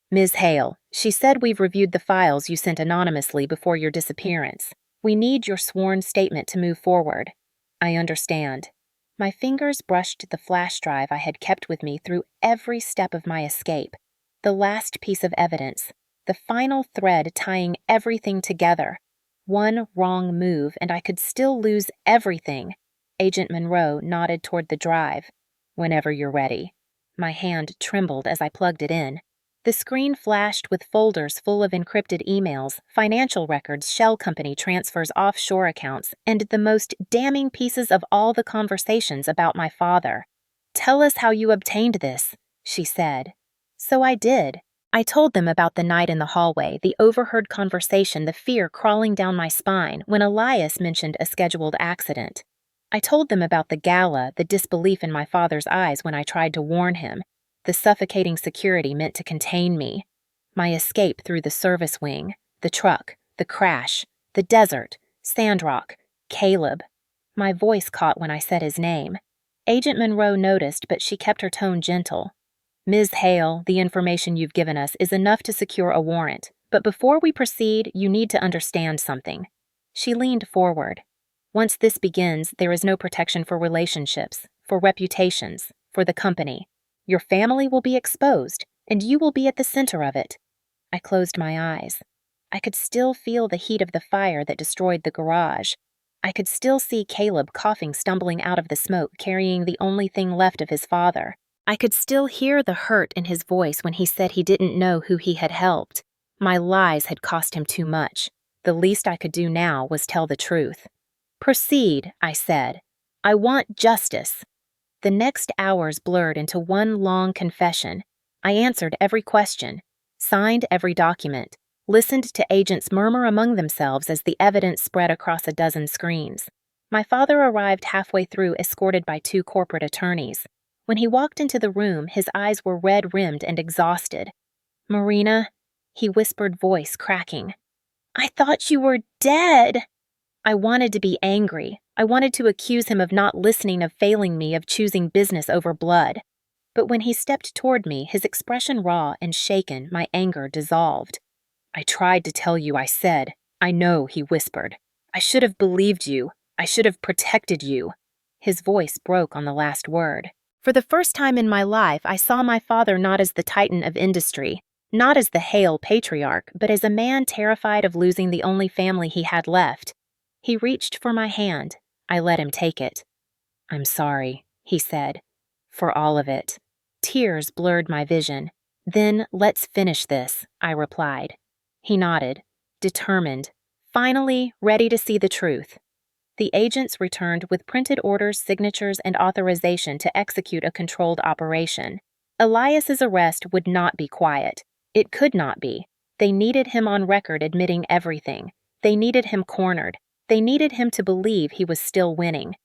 "Ms. Hale, she said we've reviewed the files you sent anonymously before your disappearance. We need your sworn statement to move forward." "I understand." My fingers brushed the flash drive I had kept with me through every step of my escape. The last piece of evidence, the final thread tying everything together. One wrong move, and I could still lose everything. Agent Monroe nodded toward the drive. "Whenever you're ready." My hand trembled as I plugged it in. The screen flashed with folders full of encrypted emails, financial records, shell company transfers, offshore accounts, and the most damning pieces of all, the conversations about my father. "Tell us how you obtained this," she said. So I did. I told them about the night in the hallway, the overheard conversation, the fear crawling down my spine when Elias mentioned a scheduled accident. I told them about the gala, the disbelief in my father's eyes when I tried to warn him, the suffocating security meant to contain me, my escape through the service wing, the truck, the crash, the desert, Sandrock, Caleb. My voice caught when I said his name. Agent Monroe noticed, but she kept her tone gentle. "Ms. Hale, the information you've given us is enough to secure a warrant, but before we proceed, you need to understand something." She leaned forward. "Once this begins, there is no protection for relationships, for reputations, for the company. Your family will be exposed, and you will be at the center of it." I closed my eyes. I could still feel the heat of the fire that destroyed the garage. I could still see Caleb coughing, stumbling out of the smoke, carrying the only thing left of his father. I could still hear the hurt in his voice when he said he didn't know who he had helped. My lies had cost him too much. The least I could do now was tell the truth. "Proceed," I said. "I want justice." The next hours blurred into one long confession. I answered every question, signed every document, listened to agents murmur among themselves as the evidence spread across a dozen screens. My father arrived halfway through, escorted by two corporate attorneys. When he walked into the room, his eyes were red-rimmed and exhausted. "Marina," he whispered, voice cracking. "I thought you were dead." I wanted to be angry. I wanted to accuse him of not listening, of failing me, of choosing business over blood. But when he stepped toward me, his expression raw and shaken, my anger dissolved. "I tried to tell you, I said. I know," he whispered. "I should have believed you. I should have protected you." His voice broke on the last word. For the first time in my life, I saw my father not as the titan of industry, not as the Hale patriarch, but as a man terrified of losing the only family he had left. He reached for my hand. I let him take it. "I'm sorry," he said. "For all of it." Tears blurred my vision. "Then let's finish this," I replied. He nodded, determined, finally ready to see the truth. The agents returned with printed orders, signatures, and authorization to execute a controlled operation. Elias's arrest would not be quiet. It could not be. They needed him on record admitting everything. They needed him cornered. They needed him to believe he was still winning.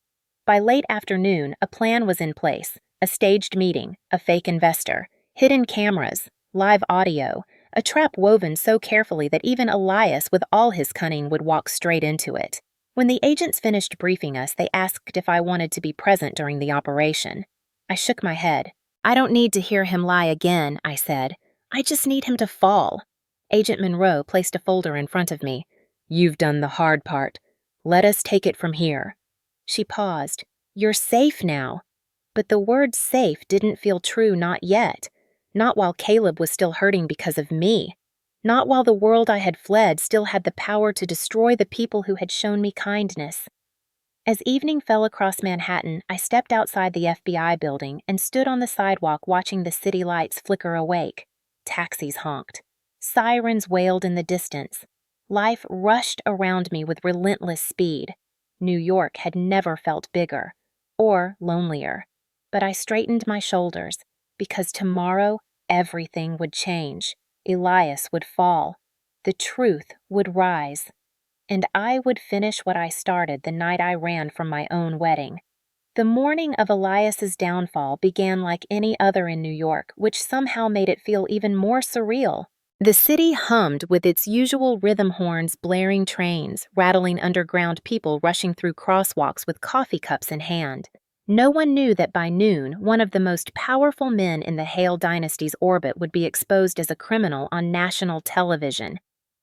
By late afternoon, a plan was in place, a staged meeting, a fake investor, hidden cameras, live audio, a trap woven so carefully that even Elias, with all his cunning, would walk straight into it. When the agents finished briefing us, they asked if I wanted to be present during the operation. I shook my head. "I don't need to hear him lie again," I said. "I just need him to fall." Agent Monroe placed a folder in front of me. "You've done the hard part. Let us take it from here." She paused. "You're safe now." But the word safe didn't feel true, not yet. Not while Caleb was still hurting because of me. Not while the world I had fled still had the power to destroy the people who had shown me kindness. As evening fell across Manhattan, I stepped outside the FBI building and stood on the sidewalk watching the city lights flicker awake. Taxis honked. Sirens wailed in the distance. Life rushed around me with relentless speed. New York had never felt bigger or lonelier. But I straightened my shoulders, because tomorrow everything would change. Elias would fall. The truth would rise. And I would finish what I started the night I ran from my own wedding. The morning of Elias's downfall began like any other in New York, which somehow made it feel even more surreal. The city hummed with its usual rhythm horns, blaring trains, rattling underground people rushing through crosswalks with coffee cups in hand. No one knew that by noon, one of the most powerful men in the Hale dynasty's orbit would be exposed as a criminal on national television.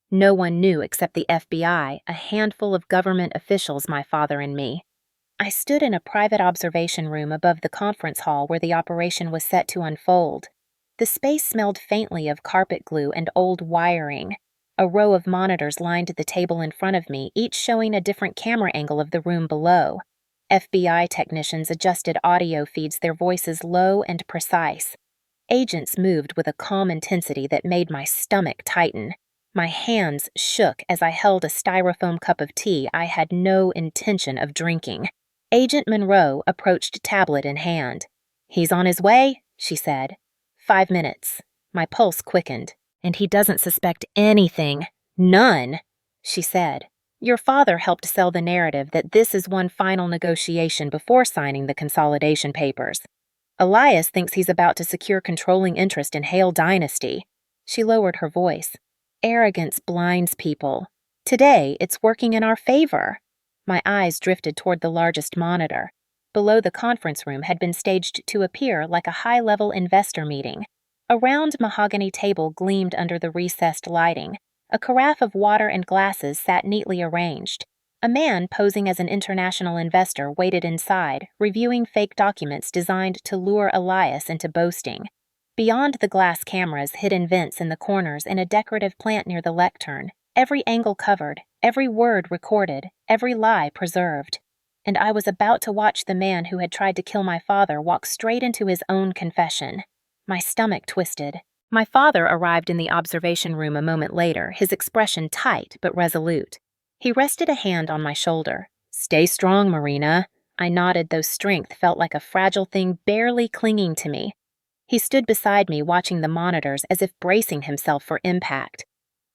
No one knew except the FBI, a handful of government officials, my father and me. I stood in a private observation room above the conference hall where the operation was set to unfold. The space smelled faintly of carpet glue and old wiring. A row of monitors lined the table in front of me, each showing a different camera angle of the room below. FBI technicians adjusted audio feeds, their voices low and precise. Agents moved with a calm intensity that made my stomach tighten. My hands shook as I held a styrofoam cup of tea I had no intention of drinking. Agent Monroe approached, tablet in hand. "He's on his way," she said. 5 minutes. My pulse quickened. "And he doesn't suspect anything. None," she said. "Your father helped sell the narrative that this is one final negotiation before signing the consolidation papers. Elias thinks he's about to secure controlling interest in Hale Dynasty." She lowered her voice. "Arrogance blinds people. Today, it's working in our favor." My eyes drifted toward the largest monitor. Below, the conference room had been staged to appear like a high-level investor meeting. A round mahogany table gleamed under the recessed lighting. A carafe of water and glasses sat neatly arranged. A man posing as an international investor waited inside, reviewing fake documents designed to lure Elias into boasting. Beyond the glass cameras, hidden vents in the corners, and a decorative plant near the lectern, every angle covered, every word recorded, every lie preserved. And I was about to watch the man who had tried to kill my father walk straight into his own confession. My stomach twisted. My father arrived in the observation room a moment later, his expression tight but resolute. He rested a hand on my shoulder. "Stay strong, Marina." I nodded, though strength felt like a fragile thing barely clinging to me. He stood beside me, watching the monitors as if bracing himself for impact.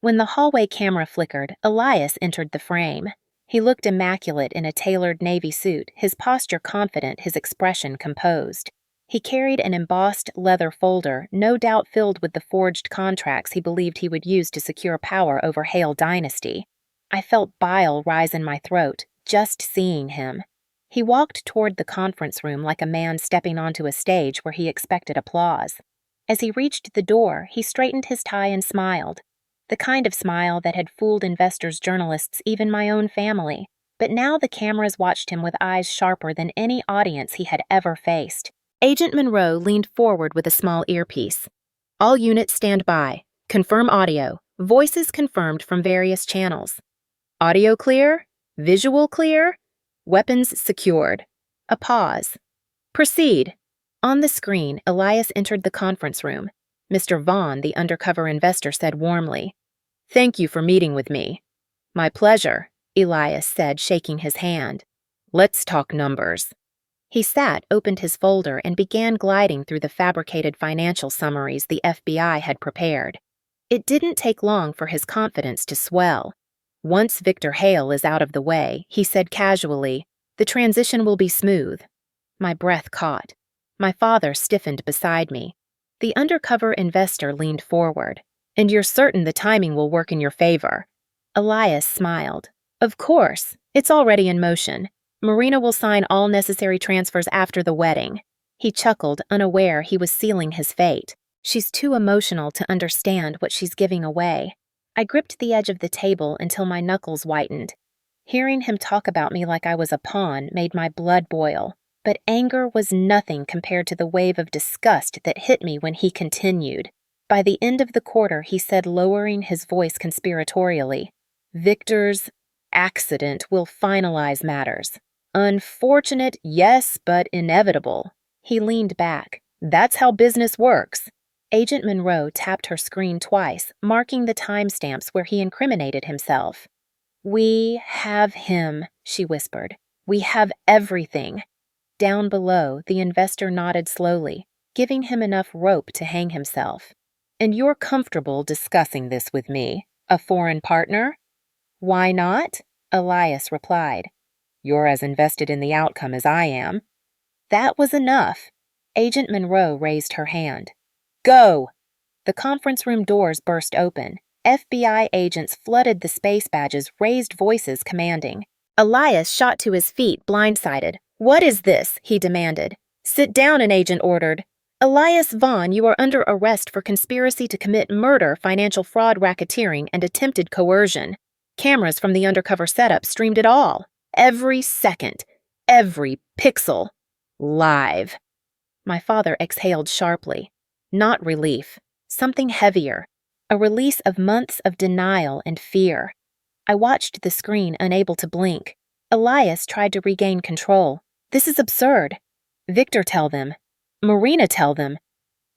When the hallway camera flickered, Elias entered the frame. He looked immaculate in a tailored navy suit, his posture confident, his expression composed. He carried an embossed leather folder, no doubt filled with the forged contracts he believed he would use to secure power over Hale Dynasty. I felt bile rise in my throat, just seeing him. He walked toward the conference room like a man stepping onto a stage where he expected applause. As he reached the door, he straightened his tie and smiled. The kind of smile that had fooled investors, journalists, even my own family. But now the cameras watched him with eyes sharper than any audience he had ever faced. Agent Monroe leaned forward with a small earpiece. "All units stand by. Confirm audio. Voices confirmed from various channels. Audio clear? Visual clear? Weapons secured." A pause. "Proceed." On the screen, Elias entered the conference room. Mr. Vaughn, the undercover investor, said warmly, "Thank you for meeting with me." "My pleasure," Elias said, shaking his hand. "Let's talk numbers." He sat, opened his folder, and began gliding through the fabricated financial summaries the FBI had prepared. It didn't take long for his confidence to swell. "Once Victor Hale is out of the way," he said casually, "the transition will be smooth." My breath caught. My father stiffened beside me. The undercover investor leaned forward. And you're certain the timing will work in your favor. Elias smiled. Of course, it's already in motion. Marina will sign all necessary transfers after the wedding. He chuckled, unaware he was sealing his fate. She's too emotional to understand what she's giving away. I gripped the edge of the table until my knuckles whitened. Hearing him talk about me like I was a pawn made my blood boil, but anger was nothing compared to the wave of disgust that hit me when he continued. By the end of the quarter, he said, lowering his voice conspiratorially, Victor's accident will finalize matters. Unfortunate, yes, but inevitable. He leaned back. That's how business works. Agent Monroe tapped her screen twice, marking the timestamps where he incriminated himself. We have him, she whispered. We have everything. Down below, the investor nodded slowly, giving him enough rope to hang himself. And you're comfortable discussing this with me, a foreign partner? Why not? Elias replied. You're as invested in the outcome as I am. That was enough. Agent Monroe raised her hand. Go! The conference room doors burst open. FBI agents flooded the space badges, raised voices commanding. Elias shot to his feet, blindsided. What is this? He demanded. Sit down, an agent ordered. Elias Vaughn, you are under arrest for conspiracy to commit murder, financial fraud, racketeering, and attempted coercion. Cameras from the undercover setup streamed it all. Every second. Every pixel. Live. My father exhaled sharply. Not relief. Something heavier. A release of months of denial and fear. I watched the screen, unable to blink. Elias tried to regain control. This is absurd. Victor, tell them. Marina, tell them.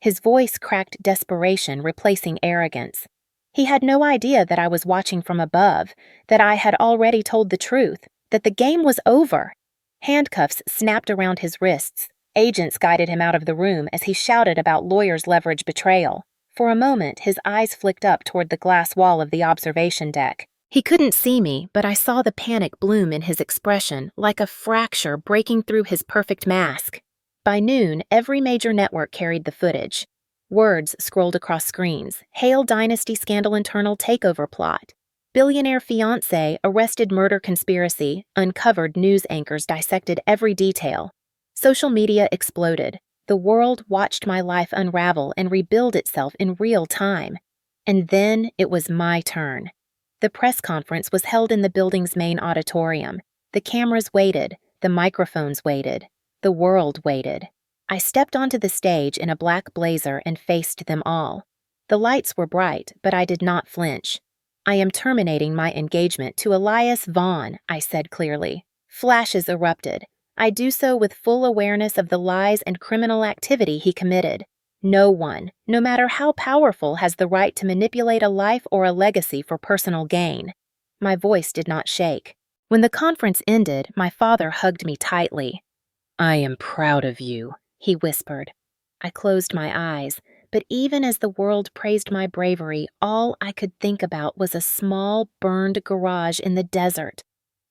His voice cracked desperation, replacing arrogance. He had no idea that I was watching from above, that I had already told the truth, that the game was over. Handcuffs snapped around his wrists. Agents guided him out of the room as he shouted about lawyers' leverage betrayal. For a moment, his eyes flicked up toward the glass wall of the observation deck. He couldn't see me, but I saw the panic bloom in his expression, like a fracture breaking through his perfect mask. By noon, every major network carried the footage. Words scrolled across screens. Hale Dynasty scandal internal takeover plot. Billionaire fiance arrested murder conspiracy. Uncovered news anchors dissected every detail. Social media exploded. The world watched my life unravel and rebuild itself in real time. And then it was my turn. The press conference was held in the building's main auditorium. The cameras waited. The microphones waited. The world waited. I stepped onto the stage in a black blazer and faced them all. The lights were bright, but I did not flinch. I am terminating my engagement to Elias Vaughn, I said clearly. Flashes erupted. I do so with full awareness of the lies and criminal activity he committed. No one, no matter how powerful, has the right to manipulate a life or a legacy for personal gain. My voice did not shake. When the conference ended, my father hugged me tightly. I am proud of you, he whispered. I closed my eyes, but even as the world praised my bravery, all I could think about was a small, burned garage in the desert,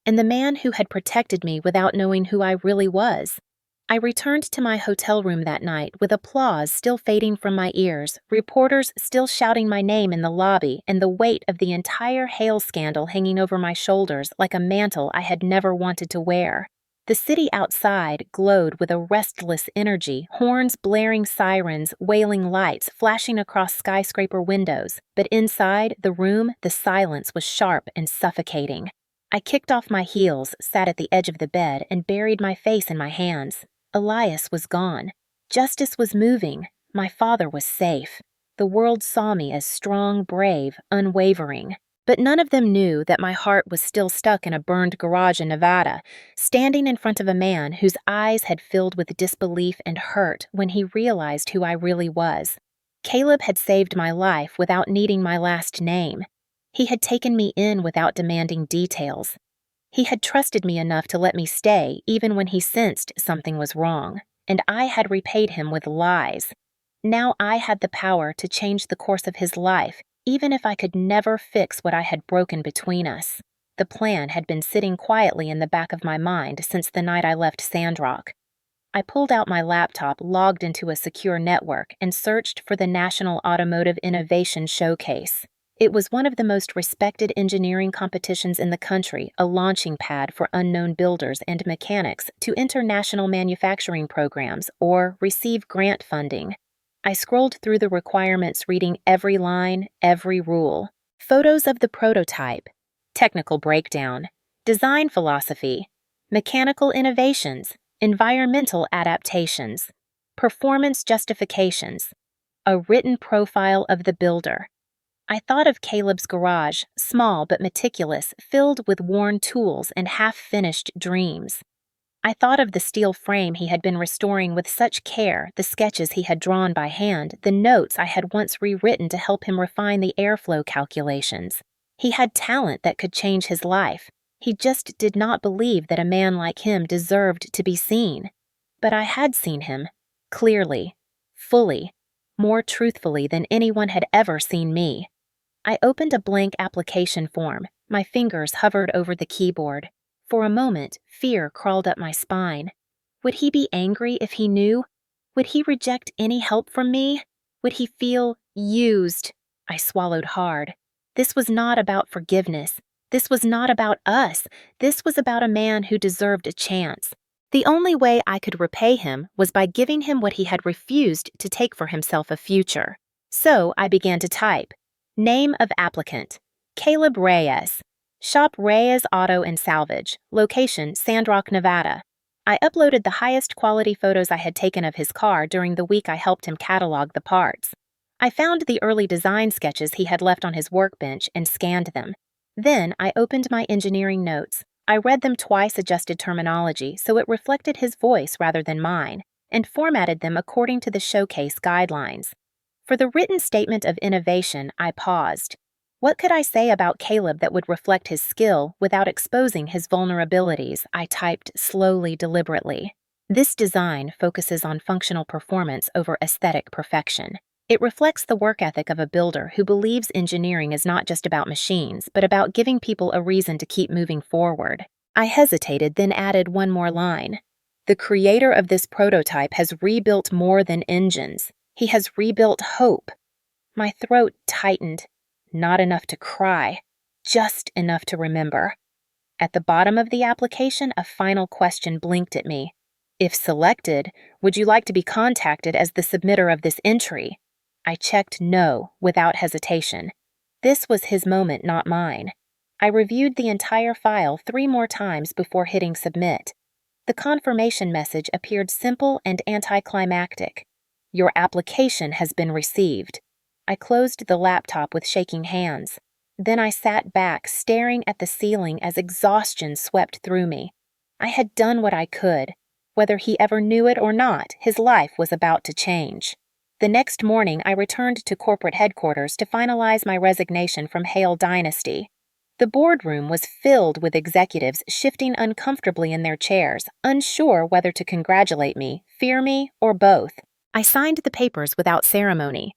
and the man who had protected me without knowing who I really was. I returned to my hotel room that night with applause still fading from my ears, reporters still shouting my name in the lobby, and the weight of the entire Hale scandal hanging over my shoulders like a mantle I had never wanted to wear. The city outside glowed with a restless energy, horns blaring, sirens, wailing lights flashing across skyscraper windows, but inside the room, the silence was sharp and suffocating. I kicked off my heels, sat at the edge of the bed, and buried my face in my hands. Elias was gone. Justice was moving. My father was safe. The world saw me as strong, brave, unwavering. But none of them knew that my heart was still stuck in a burned garage in Nevada, standing in front of a man whose eyes had filled with disbelief and hurt when he realized who I really was. Caleb had saved my life without needing my last name. He had taken me in without demanding details. He had trusted me enough to let me stay even when he sensed something was wrong, and I had repaid him with lies. Now I had the power to change the course of his life, even if I could never fix what I had broken between us. The plan had been sitting quietly in the back of my mind since the night I left Sandrock. I pulled out my laptop, logged into a secure network, and searched for the National Automotive Innovation Showcase. It was one of the most respected engineering competitions in the country, a launching pad for unknown builders and mechanics to enter national manufacturing programs or receive grant funding. I scrolled through the requirements, reading every line, every rule. Photos of the prototype, technical breakdown, design philosophy, mechanical innovations, environmental adaptations, performance justifications, a written profile of the builder. I thought of Caleb's garage, small but meticulous, filled with worn tools and half-finished dreams. I thought of the steel frame he had been restoring with such care, the sketches he had drawn by hand, the notes I had once rewritten to help him refine the airflow calculations. He had talent that could change his life. He just did not believe that a man like him deserved to be seen. But I had seen him, clearly, fully, more truthfully than anyone had ever seen me. I opened a blank application form. My fingers hovered over the keyboard. For a moment, fear crawled up my spine. Would he be angry if he knew? Would he reject any help from me? Would he feel used? I swallowed hard. This was not about forgiveness. This was not about us. This was about a man who deserved a chance. The only way I could repay him was by giving him what he had refused to take for himself a future. So I began to type. Name of applicant: Caleb Reyes. Shop Reyes Auto and Salvage. Location: Sandrock, Nevada. I uploaded the highest quality photos I had taken of his car during the week I helped him catalog the parts. I found the early design sketches he had left on his workbench and scanned them. Then I opened my engineering notes. I read them twice, adjusted terminology so it reflected his voice rather than mine, and formatted them according to the showcase guidelines. For the written statement of innovation, I paused. What could I say about Caleb that would reflect his skill without exposing his vulnerabilities? I typed slowly, deliberately. This design focuses on functional performance over aesthetic perfection. It reflects the work ethic of a builder who believes engineering is not just about machines, but about giving people a reason to keep moving forward. I hesitated, then added one more line. The creator of this prototype has rebuilt more than engines. He has rebuilt hope. My throat tightened. Not enough to cry, just enough to remember. At the bottom of the application, a final question blinked at me. If selected, would you like to be contacted as the submitter of this entry? I checked no without hesitation. This was his moment, not mine. I reviewed the entire file 3 more times before hitting submit. The confirmation message appeared simple and anticlimactic. Your application has been received. I closed the laptop with shaking hands. Then I sat back, staring at the ceiling as exhaustion swept through me. I had done what I could. Whether he ever knew it or not, his life was about to change. The next morning, I returned to corporate headquarters to finalize my resignation from Hale Dynasty. The boardroom was filled with executives shifting uncomfortably in their chairs, unsure whether to congratulate me, fear me, or both. I signed the papers without ceremony.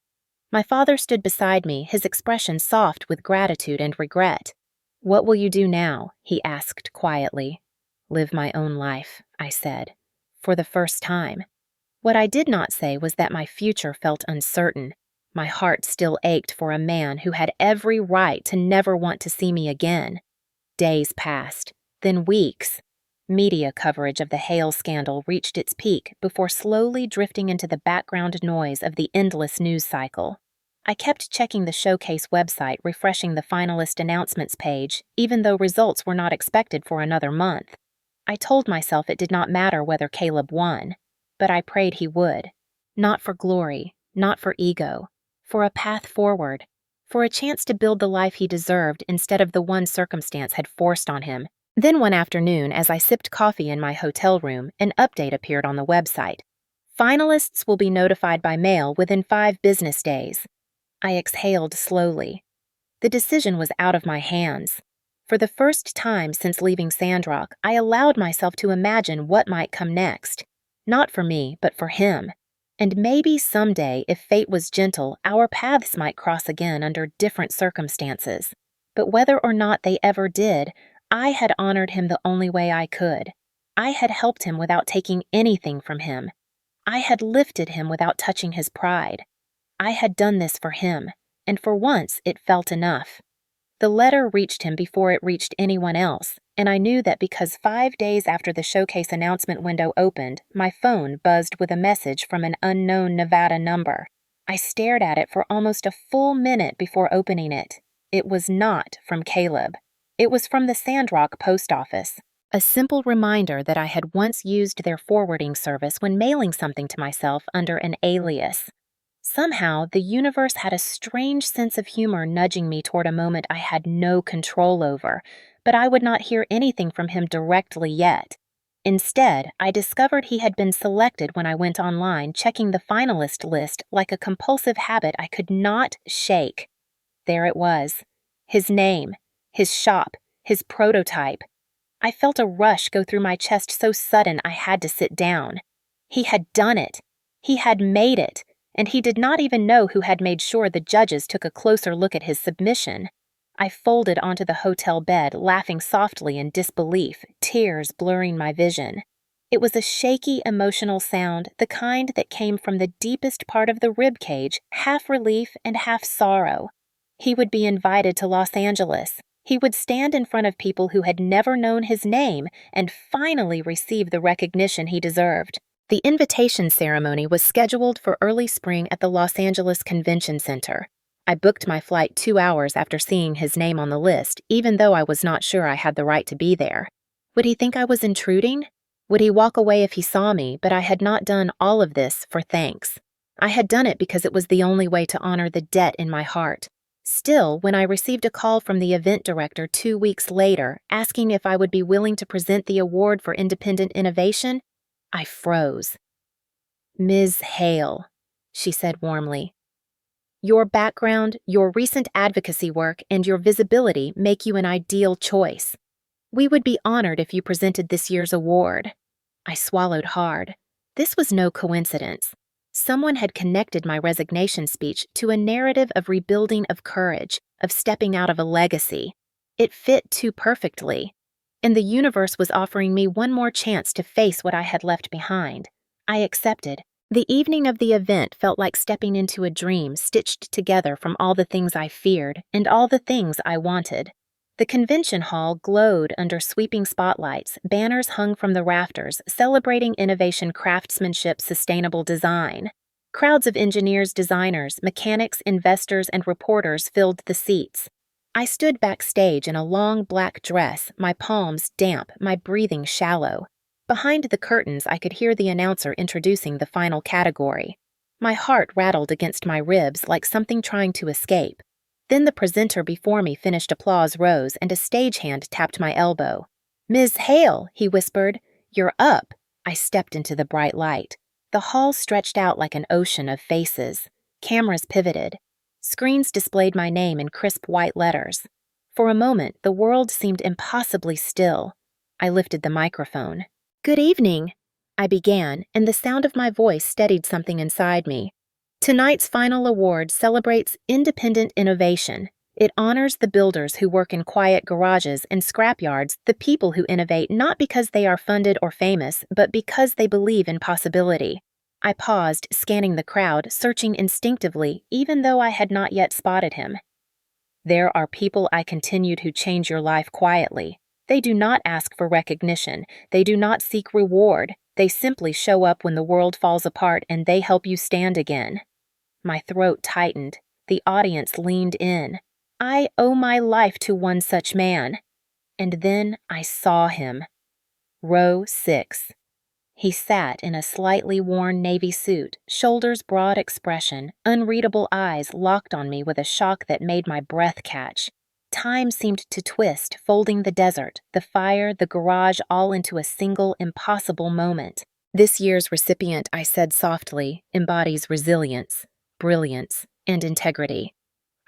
My father stood beside me, his expression soft with gratitude and regret. What will you do now? He asked quietly. Live my own life, I said, for the first time. What I did not say was that my future felt uncertain. My heart still ached for a man who had every right to never want to see me again. Days passed, then weeks. Media coverage of the Hale scandal reached its peak before slowly drifting into the background noise of the endless news cycle. I kept checking the showcase website, refreshing the finalist announcements page, even though results were not expected for another month. I told myself it did not matter whether Caleb won, but I prayed he would. Not for glory, not for ego, for a path forward, for a chance to build the life he deserved instead of the one circumstance had forced on him. Then one afternoon, as I sipped coffee in my hotel room, an update appeared on the website. Finalists will be notified by mail within 5 business days. I exhaled slowly. The decision was out of my hands. For the first time since leaving Sandrock, I allowed myself to imagine what might come next. Not for me, but for him. And maybe someday, if fate was gentle, our paths might cross again under different circumstances. But whether or not they ever did, I had honored him the only way I could. I had helped him without taking anything from him. I had lifted him without touching his pride. I had done this for him, and for once it felt enough. The letter reached him before it reached anyone else, and I knew that because 5 days after the showcase announcement window opened, my phone buzzed with a message from an unknown Nevada number. I stared at it for almost a full minute before opening it. It was not from Caleb. It was from the Sandrock post office. A simple reminder that I had once used their forwarding service when mailing something to myself under an alias. Somehow, the universe had a strange sense of humor nudging me toward a moment I had no control over, but I would not hear anything from him directly yet. Instead, I discovered he had been selected when I went online, checking the finalist list like a compulsive habit I could not shake. There it was. His name, his shop, his prototype. I felt a rush go through my chest so sudden I had to sit down. He had done it. He had made it. And he did not even know who had made sure the judges took a closer look at his submission. I folded onto the hotel bed, laughing softly in disbelief, tears blurring my vision. It was a shaky, emotional sound, the kind that came from the deepest part of the rib cage, half relief and half sorrow. He would be invited to Los Angeles. He would stand in front of people who had never known his name and finally receive the recognition he deserved. The invitation ceremony was scheduled for early spring at the Los Angeles Convention Center. I booked my flight 2 hours after seeing his name on the list, even though I was not sure I had the right to be there. Would he think I was intruding? Would he walk away if he saw me, but I had not done all of this for thanks. I had done it because it was the only way to honor the debt in my heart. Still, when I received a call from the event director 2 weeks later, asking if I would be willing to present the award for independent innovation, I froze. "Ms. Hale," she said warmly, "your background, your recent advocacy work, and your visibility make you an ideal choice. We would be honored if you presented this year's award." I swallowed hard. This was no coincidence. Someone had connected my resignation speech to a narrative of rebuilding, of courage, of stepping out of a legacy. It fit too perfectly. And the universe was offering me one more chance to face what I had left behind. I accepted. The evening of the event felt like stepping into a dream stitched together from all the things I feared and all the things I wanted. The convention hall glowed under sweeping spotlights, banners hung from the rafters celebrating innovation, craftsmanship, sustainable design. Crowds of engineers, designers, mechanics, investors, and reporters filled the seats. I stood backstage in a long black dress, my palms damp, my breathing shallow. Behind the curtains, I could hear the announcer introducing the final category. My heart rattled against my ribs like something trying to escape. Then the presenter before me finished, applause rose, and a stagehand tapped my elbow. "Ms. Hale," he whispered, "you're up." I stepped into the bright light. The hall stretched out like an ocean of faces. Cameras pivoted. Screens displayed my name in crisp white letters. For a moment, the world seemed impossibly still. I lifted the microphone. "Good evening," I began, and the sound of my voice steadied something inside me. "Tonight's final award celebrates independent innovation. It honors the builders who work in quiet garages and scrapyards, the people who innovate not because they are funded or famous, but because they believe in possibility." I paused, scanning the crowd, searching instinctively, even though I had not yet spotted him. "There are people," I continued, "who change your life quietly. They do not ask for recognition. They do not seek reward. They simply show up when the world falls apart and they help you stand again." My throat tightened. The audience leaned in. I owe my life to one such man. And then I saw him. Row 6. He sat in a slightly worn navy suit, shoulders broad expression, unreadable eyes locked on me with a shock that made my breath catch. Time seemed to twist, folding the desert, the fire, the garage all into a single, impossible moment. "This year's recipient," I said softly, "embodies resilience, brilliance, and integrity."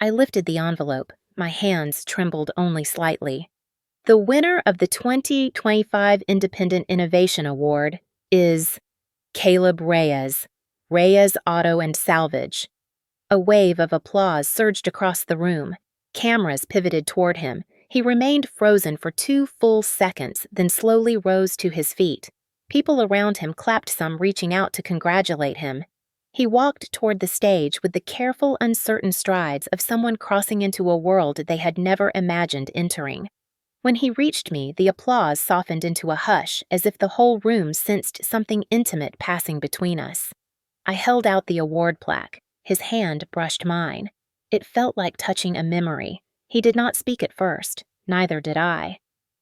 I lifted the envelope. My hands trembled only slightly. "The winner of the 2025 Independent Innovation Award is Caleb Reyes, Reyes Auto and Salvage." A wave of applause surged across the room. Cameras pivoted toward him. He remained frozen for 2 full seconds, then slowly rose to his feet. People around him clapped, some reaching out to congratulate him. He walked toward the stage with the careful, uncertain strides of someone crossing into a world they had never imagined entering. When he reached me, the applause softened into a hush, as if the whole room sensed something intimate passing between us. I held out the award plaque. His hand brushed mine. It felt like touching a memory. He did not speak at first, neither did I.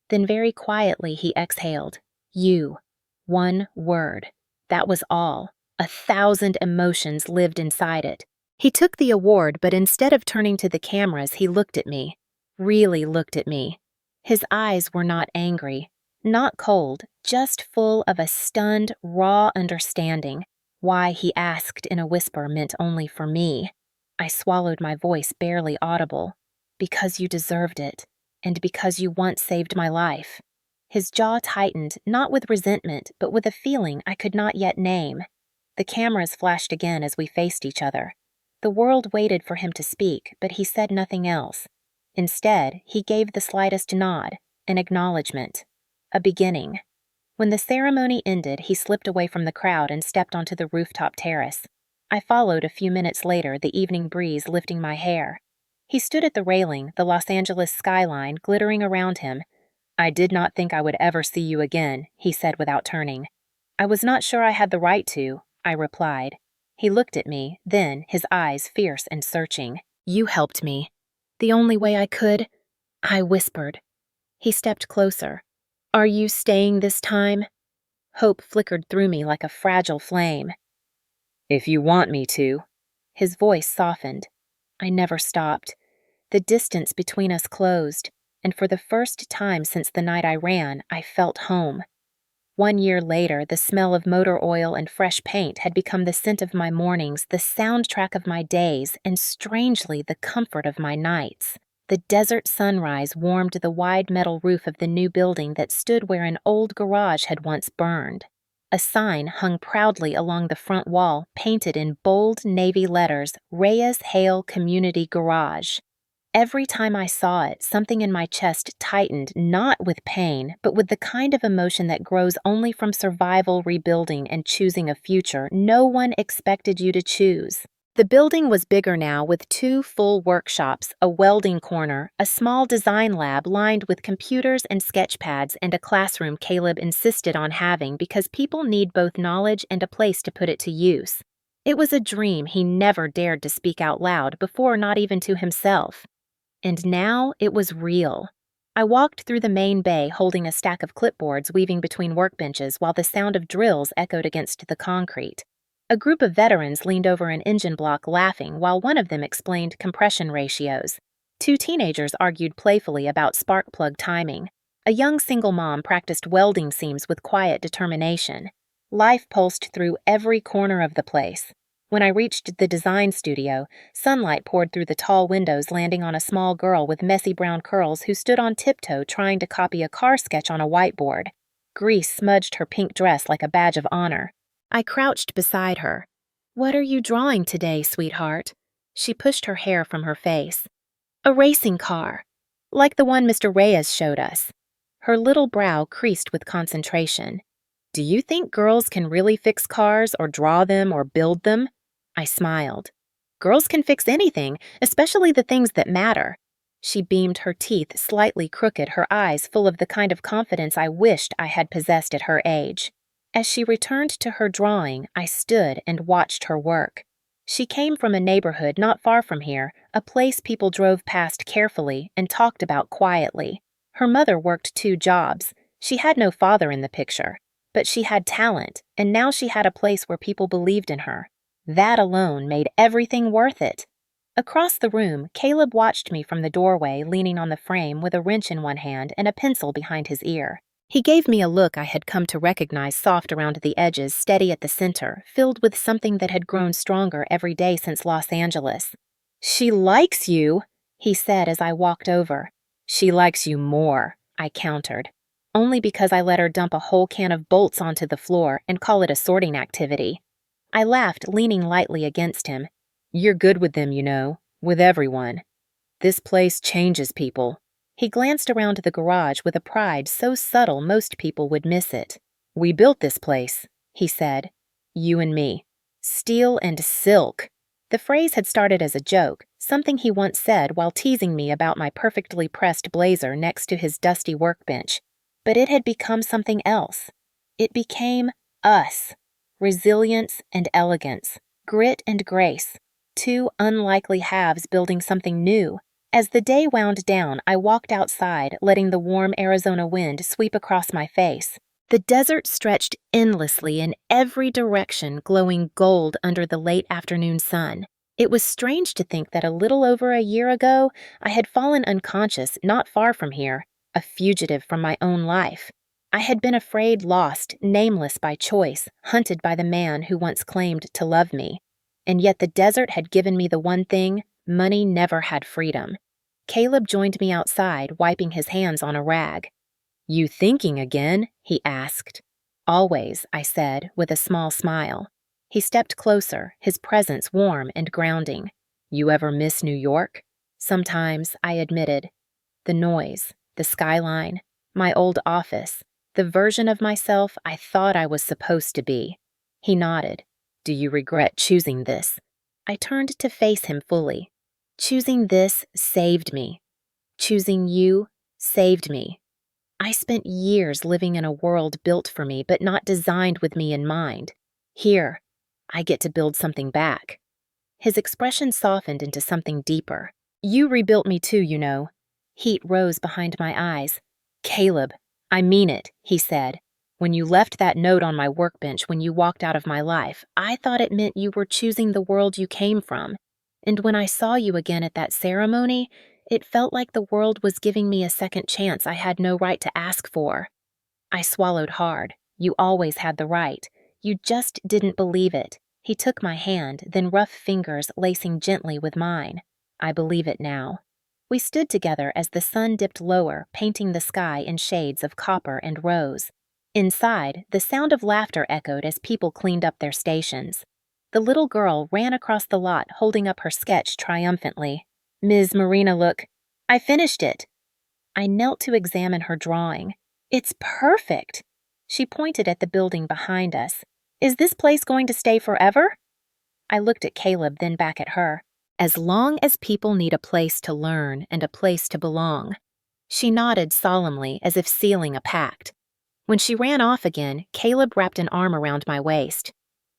Then very quietly he exhaled. You. One word. That was all. 1,000 emotions lived inside it. He took the award, but instead of turning to the cameras, he looked at me. Really looked at me. His eyes were not angry, not cold, just full of a stunned, raw understanding. Why, he asked in a whisper meant only for me. I swallowed, my voice barely audible. Because you deserved it, and because you once saved my life. His jaw tightened, not with resentment, but with a feeling I could not yet name. The cameras flashed again as we faced each other. The world waited for him to speak, but he said nothing else. Instead, he gave the slightest nod, an acknowledgement, a beginning. When the ceremony ended, he slipped away from the crowd and stepped onto the rooftop terrace. I followed a few minutes later, the evening breeze lifting my hair. He stood at the railing, the Los Angeles skyline glittering around him. I did not think I would ever see you again, he said without turning. I was not sure I had the right to, I replied. He looked at me, then, his eyes fierce and searching. You helped me. The only way I could, I whispered. He stepped closer. Are you staying this time? Hope flickered through me like a fragile flame. If you want me to. His voice softened. I never stopped. The distance between us closed, and for the first time since the night I ran, I felt home. 1 year later, the smell of motor oil and fresh paint had become the scent of my mornings, the soundtrack of my days, and strangely, the comfort of my nights. The desert sunrise warmed the wide metal roof of the new building that stood where an old garage had once burned. A sign hung proudly along the front wall, painted in bold navy letters, Reyes Hale Community Garage. Every time I saw it, something in my chest tightened, not with pain, but with the kind of emotion that grows only from survival, rebuilding, and choosing a future no one expected you to choose. The building was bigger now, with 2 full workshops, a welding corner, a small design lab lined with computers and sketch pads, and a classroom Caleb insisted on having because people need both knowledge and a place to put it to use. It was a dream he never dared to speak out loud before, not even to himself. And now it was real. I walked through the main bay holding a stack of clipboards weaving between workbenches while the sound of drills echoed against the concrete. A group of veterans leaned over an engine block laughing while one of them explained compression ratios. 2 teenagers argued playfully about spark plug timing. A young single mom practiced welding seams with quiet determination. Life pulsed through every corner of the place. When I reached the design studio, sunlight poured through the tall windows, landing on a small girl with messy brown curls who stood on tiptoe trying to copy a car sketch on a whiteboard. Grease smudged her pink dress like a badge of honor. I crouched beside her. What are you drawing today, sweetheart? She pushed her hair from her face. A racing car, like the one Mr. Reyes showed us. Her little brow creased with concentration. Do you think girls can really fix cars or draw them or build them? I smiled. Girls can fix anything, especially the things that matter. She beamed, her teeth slightly crooked, her eyes full of the kind of confidence I wished I had possessed at her age. As she returned to her drawing, I stood and watched her work. She came from a neighborhood not far from here, a place people drove past carefully and talked about quietly. Her mother worked 2 jobs. She had no father in the picture, but she had talent, and now she had a place where people believed in her. That alone made everything worth it. Across the room, Caleb watched me from the doorway, leaning on the frame with a wrench in one hand and a pencil behind his ear. He gave me a look I had come to recognize, soft around the edges, steady at the center, filled with something that had grown stronger every day since Los Angeles. She likes you, he said as I walked over. She likes you more, I countered. Only because I let her dump a whole can of bolts onto the floor and call it a sorting activity. I laughed, leaning lightly against him. You're good with them, you know, with everyone. This place changes people. He glanced around the garage with a pride so subtle most people would miss it. "We built this place," he said. "You and me. Steel and silk." The phrase had started as a joke, something he once said while teasing me about my perfectly pressed blazer next to his dusty workbench. But it had become something else. It became us. Resilience and elegance, grit and grace, two unlikely halves building something new. As the day wound down, I walked outside, letting the warm Arizona wind sweep across my face. The desert stretched endlessly in every direction, glowing gold under the late afternoon sun. It was strange to think that a little over a year ago, I had fallen unconscious not far from here, a fugitive from my own life. I had been afraid, lost, nameless by choice, hunted by the man who once claimed to love me. And yet the desert had given me the one thing money never had: freedom. Caleb joined me outside, wiping his hands on a rag. "You thinking again?" he asked. "Always," I said, with a small smile. He stepped closer, his presence warm and grounding. "You ever miss New York?" "Sometimes," I admitted. The noise, the skyline, my old office, the version of myself I thought I was supposed to be. He nodded. "Do you regret choosing this?" I turned to face him fully. Choosing this saved me. Choosing you saved me. I spent years living in a world built for me but not designed with me in mind. Here, I get to build something back. His expression softened into something deeper. "You rebuilt me too, you know." Heat rose behind my eyes. "Caleb, I mean it," he said. "When you left that note on my workbench when you walked out of my life, I thought it meant you were choosing the world you came from. And when I saw you again at that ceremony, it felt like the world was giving me a second chance I had no right to ask for." I swallowed hard. "You always had the right. You just didn't believe it." He took my hand, then rough fingers lacing gently with mine. "I believe it now." We stood together as the sun dipped lower, painting the sky in shades of copper and rose. Inside, the sound of laughter echoed as people cleaned up their stations. The little girl ran across the lot holding up her sketch triumphantly. "Ms. Marina, look. I finished it." I knelt to examine her drawing. "It's perfect." She pointed at the building behind us. "Is this place going to stay forever?" I looked at Caleb, then back at her. "As long as people need a place to learn and a place to belong." She nodded solemnly, as if sealing a pact. When she ran off again, Caleb wrapped an arm around my waist.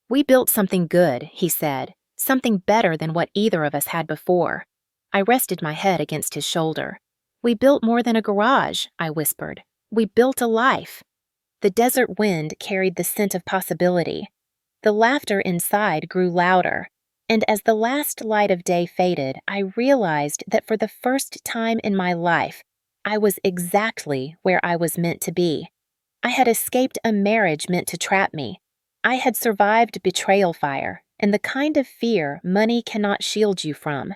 "We built something good," he said, "something better than what either of us had before." I rested my head against his shoulder. "We built more than a garage," I whispered. "We built a life." The desert wind carried the scent of possibility. The laughter inside grew louder, and as the last light of day faded, I realized that for the first time in my life, I was exactly where I was meant to be. I had escaped a marriage meant to trap me. I had survived betrayal fire, and the kind of fear money cannot shield you from.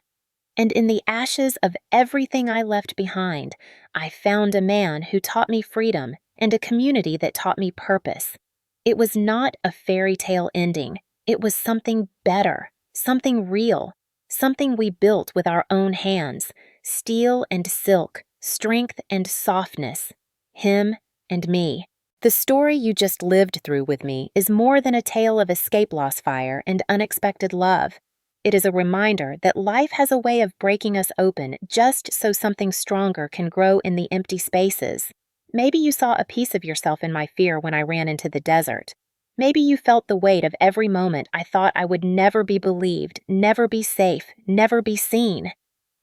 And in the ashes of everything I left behind, I found a man who taught me freedom and a community that taught me purpose. It was not a fairy tale ending. It was something better, something real, something we built with our own hands, steel and silk, strength and softness, him and me. The story you just lived through with me is more than a tale of escape loss fire and unexpected love. It is a reminder that life has a way of breaking us open just so something stronger can grow in the empty spaces. Maybe you saw a piece of yourself in my fear when I ran into the desert. Maybe you felt the weight of every moment I thought I would never be believed, never be safe, never be seen.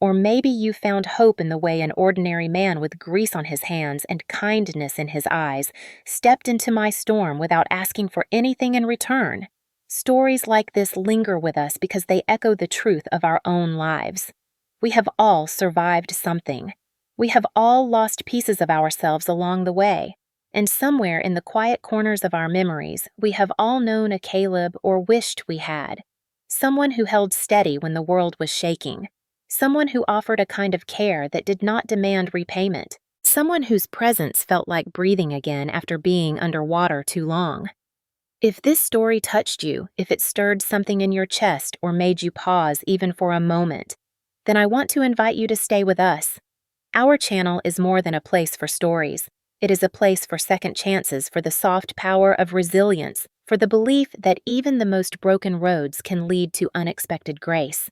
Or maybe you found hope in the way an ordinary man with grease on his hands and kindness in his eyes stepped into my storm without asking for anything in return. Stories like this linger with us because they echo the truth of our own lives. We have all survived something. We have all lost pieces of ourselves along the way, and somewhere in the quiet corners of our memories, we have all known a Caleb or wished we had. Someone who held steady when the world was shaking. Someone who offered a kind of care that did not demand repayment. Someone whose presence felt like breathing again after being underwater too long. If this story touched you, if it stirred something in your chest or made you pause even for a moment, then I want to invite you to stay with us. Our channel is more than a place for stories. It is a place for second chances, for the soft power of resilience, for the belief that even the most broken roads can lead to unexpected grace.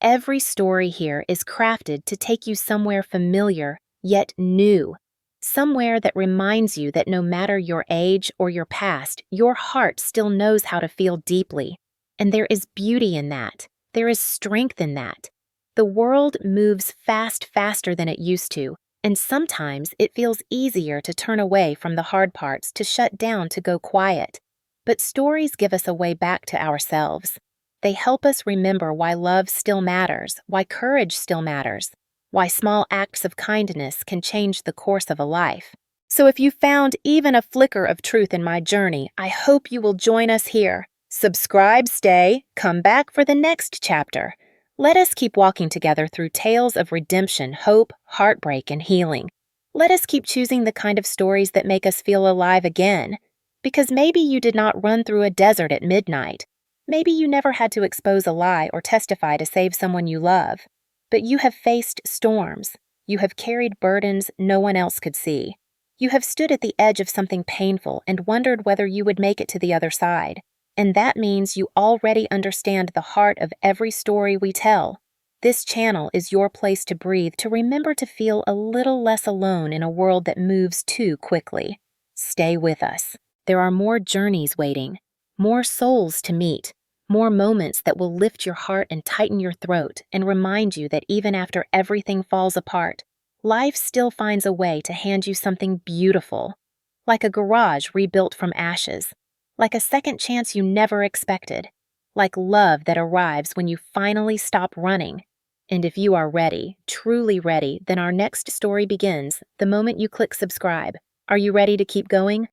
Every story here is crafted to take you somewhere familiar, yet new. Somewhere that reminds you that no matter your age or your past, your heart still knows how to feel deeply. And there is beauty in that. There is strength in that. The world moves faster than it used to, and sometimes it feels easier to turn away from the hard parts, to shut down, to go quiet. But stories give us a way back to ourselves. They help us remember why love still matters, why courage still matters, why small acts of kindness can change the course of a life. So if you found even a flicker of truth in my journey, I hope you will join us here. Subscribe, stay, come back for the next chapter. Let us keep walking together through tales of redemption, hope, heartbreak, and healing. Let us keep choosing the kind of stories that make us feel alive again. Because maybe you did not run through a desert at midnight. Maybe you never had to expose a lie or testify to save someone you love. But you have faced storms. You have carried burdens no one else could see. You have stood at the edge of something painful and wondered whether you would make it to the other side. And that means you already understand the heart of every story we tell. This channel is your place to breathe, to remember to feel a little less alone in a world that moves too quickly. Stay with us. There are more journeys waiting, more souls to meet, more moments that will lift your heart and tighten your throat and remind you that even after everything falls apart, life still finds a way to hand you something beautiful, like a garage rebuilt from ashes, like a second chance you never expected, like love that arrives when you finally stop running. And if you are ready, truly ready, then our next story begins the moment you click subscribe. Are you ready to keep going?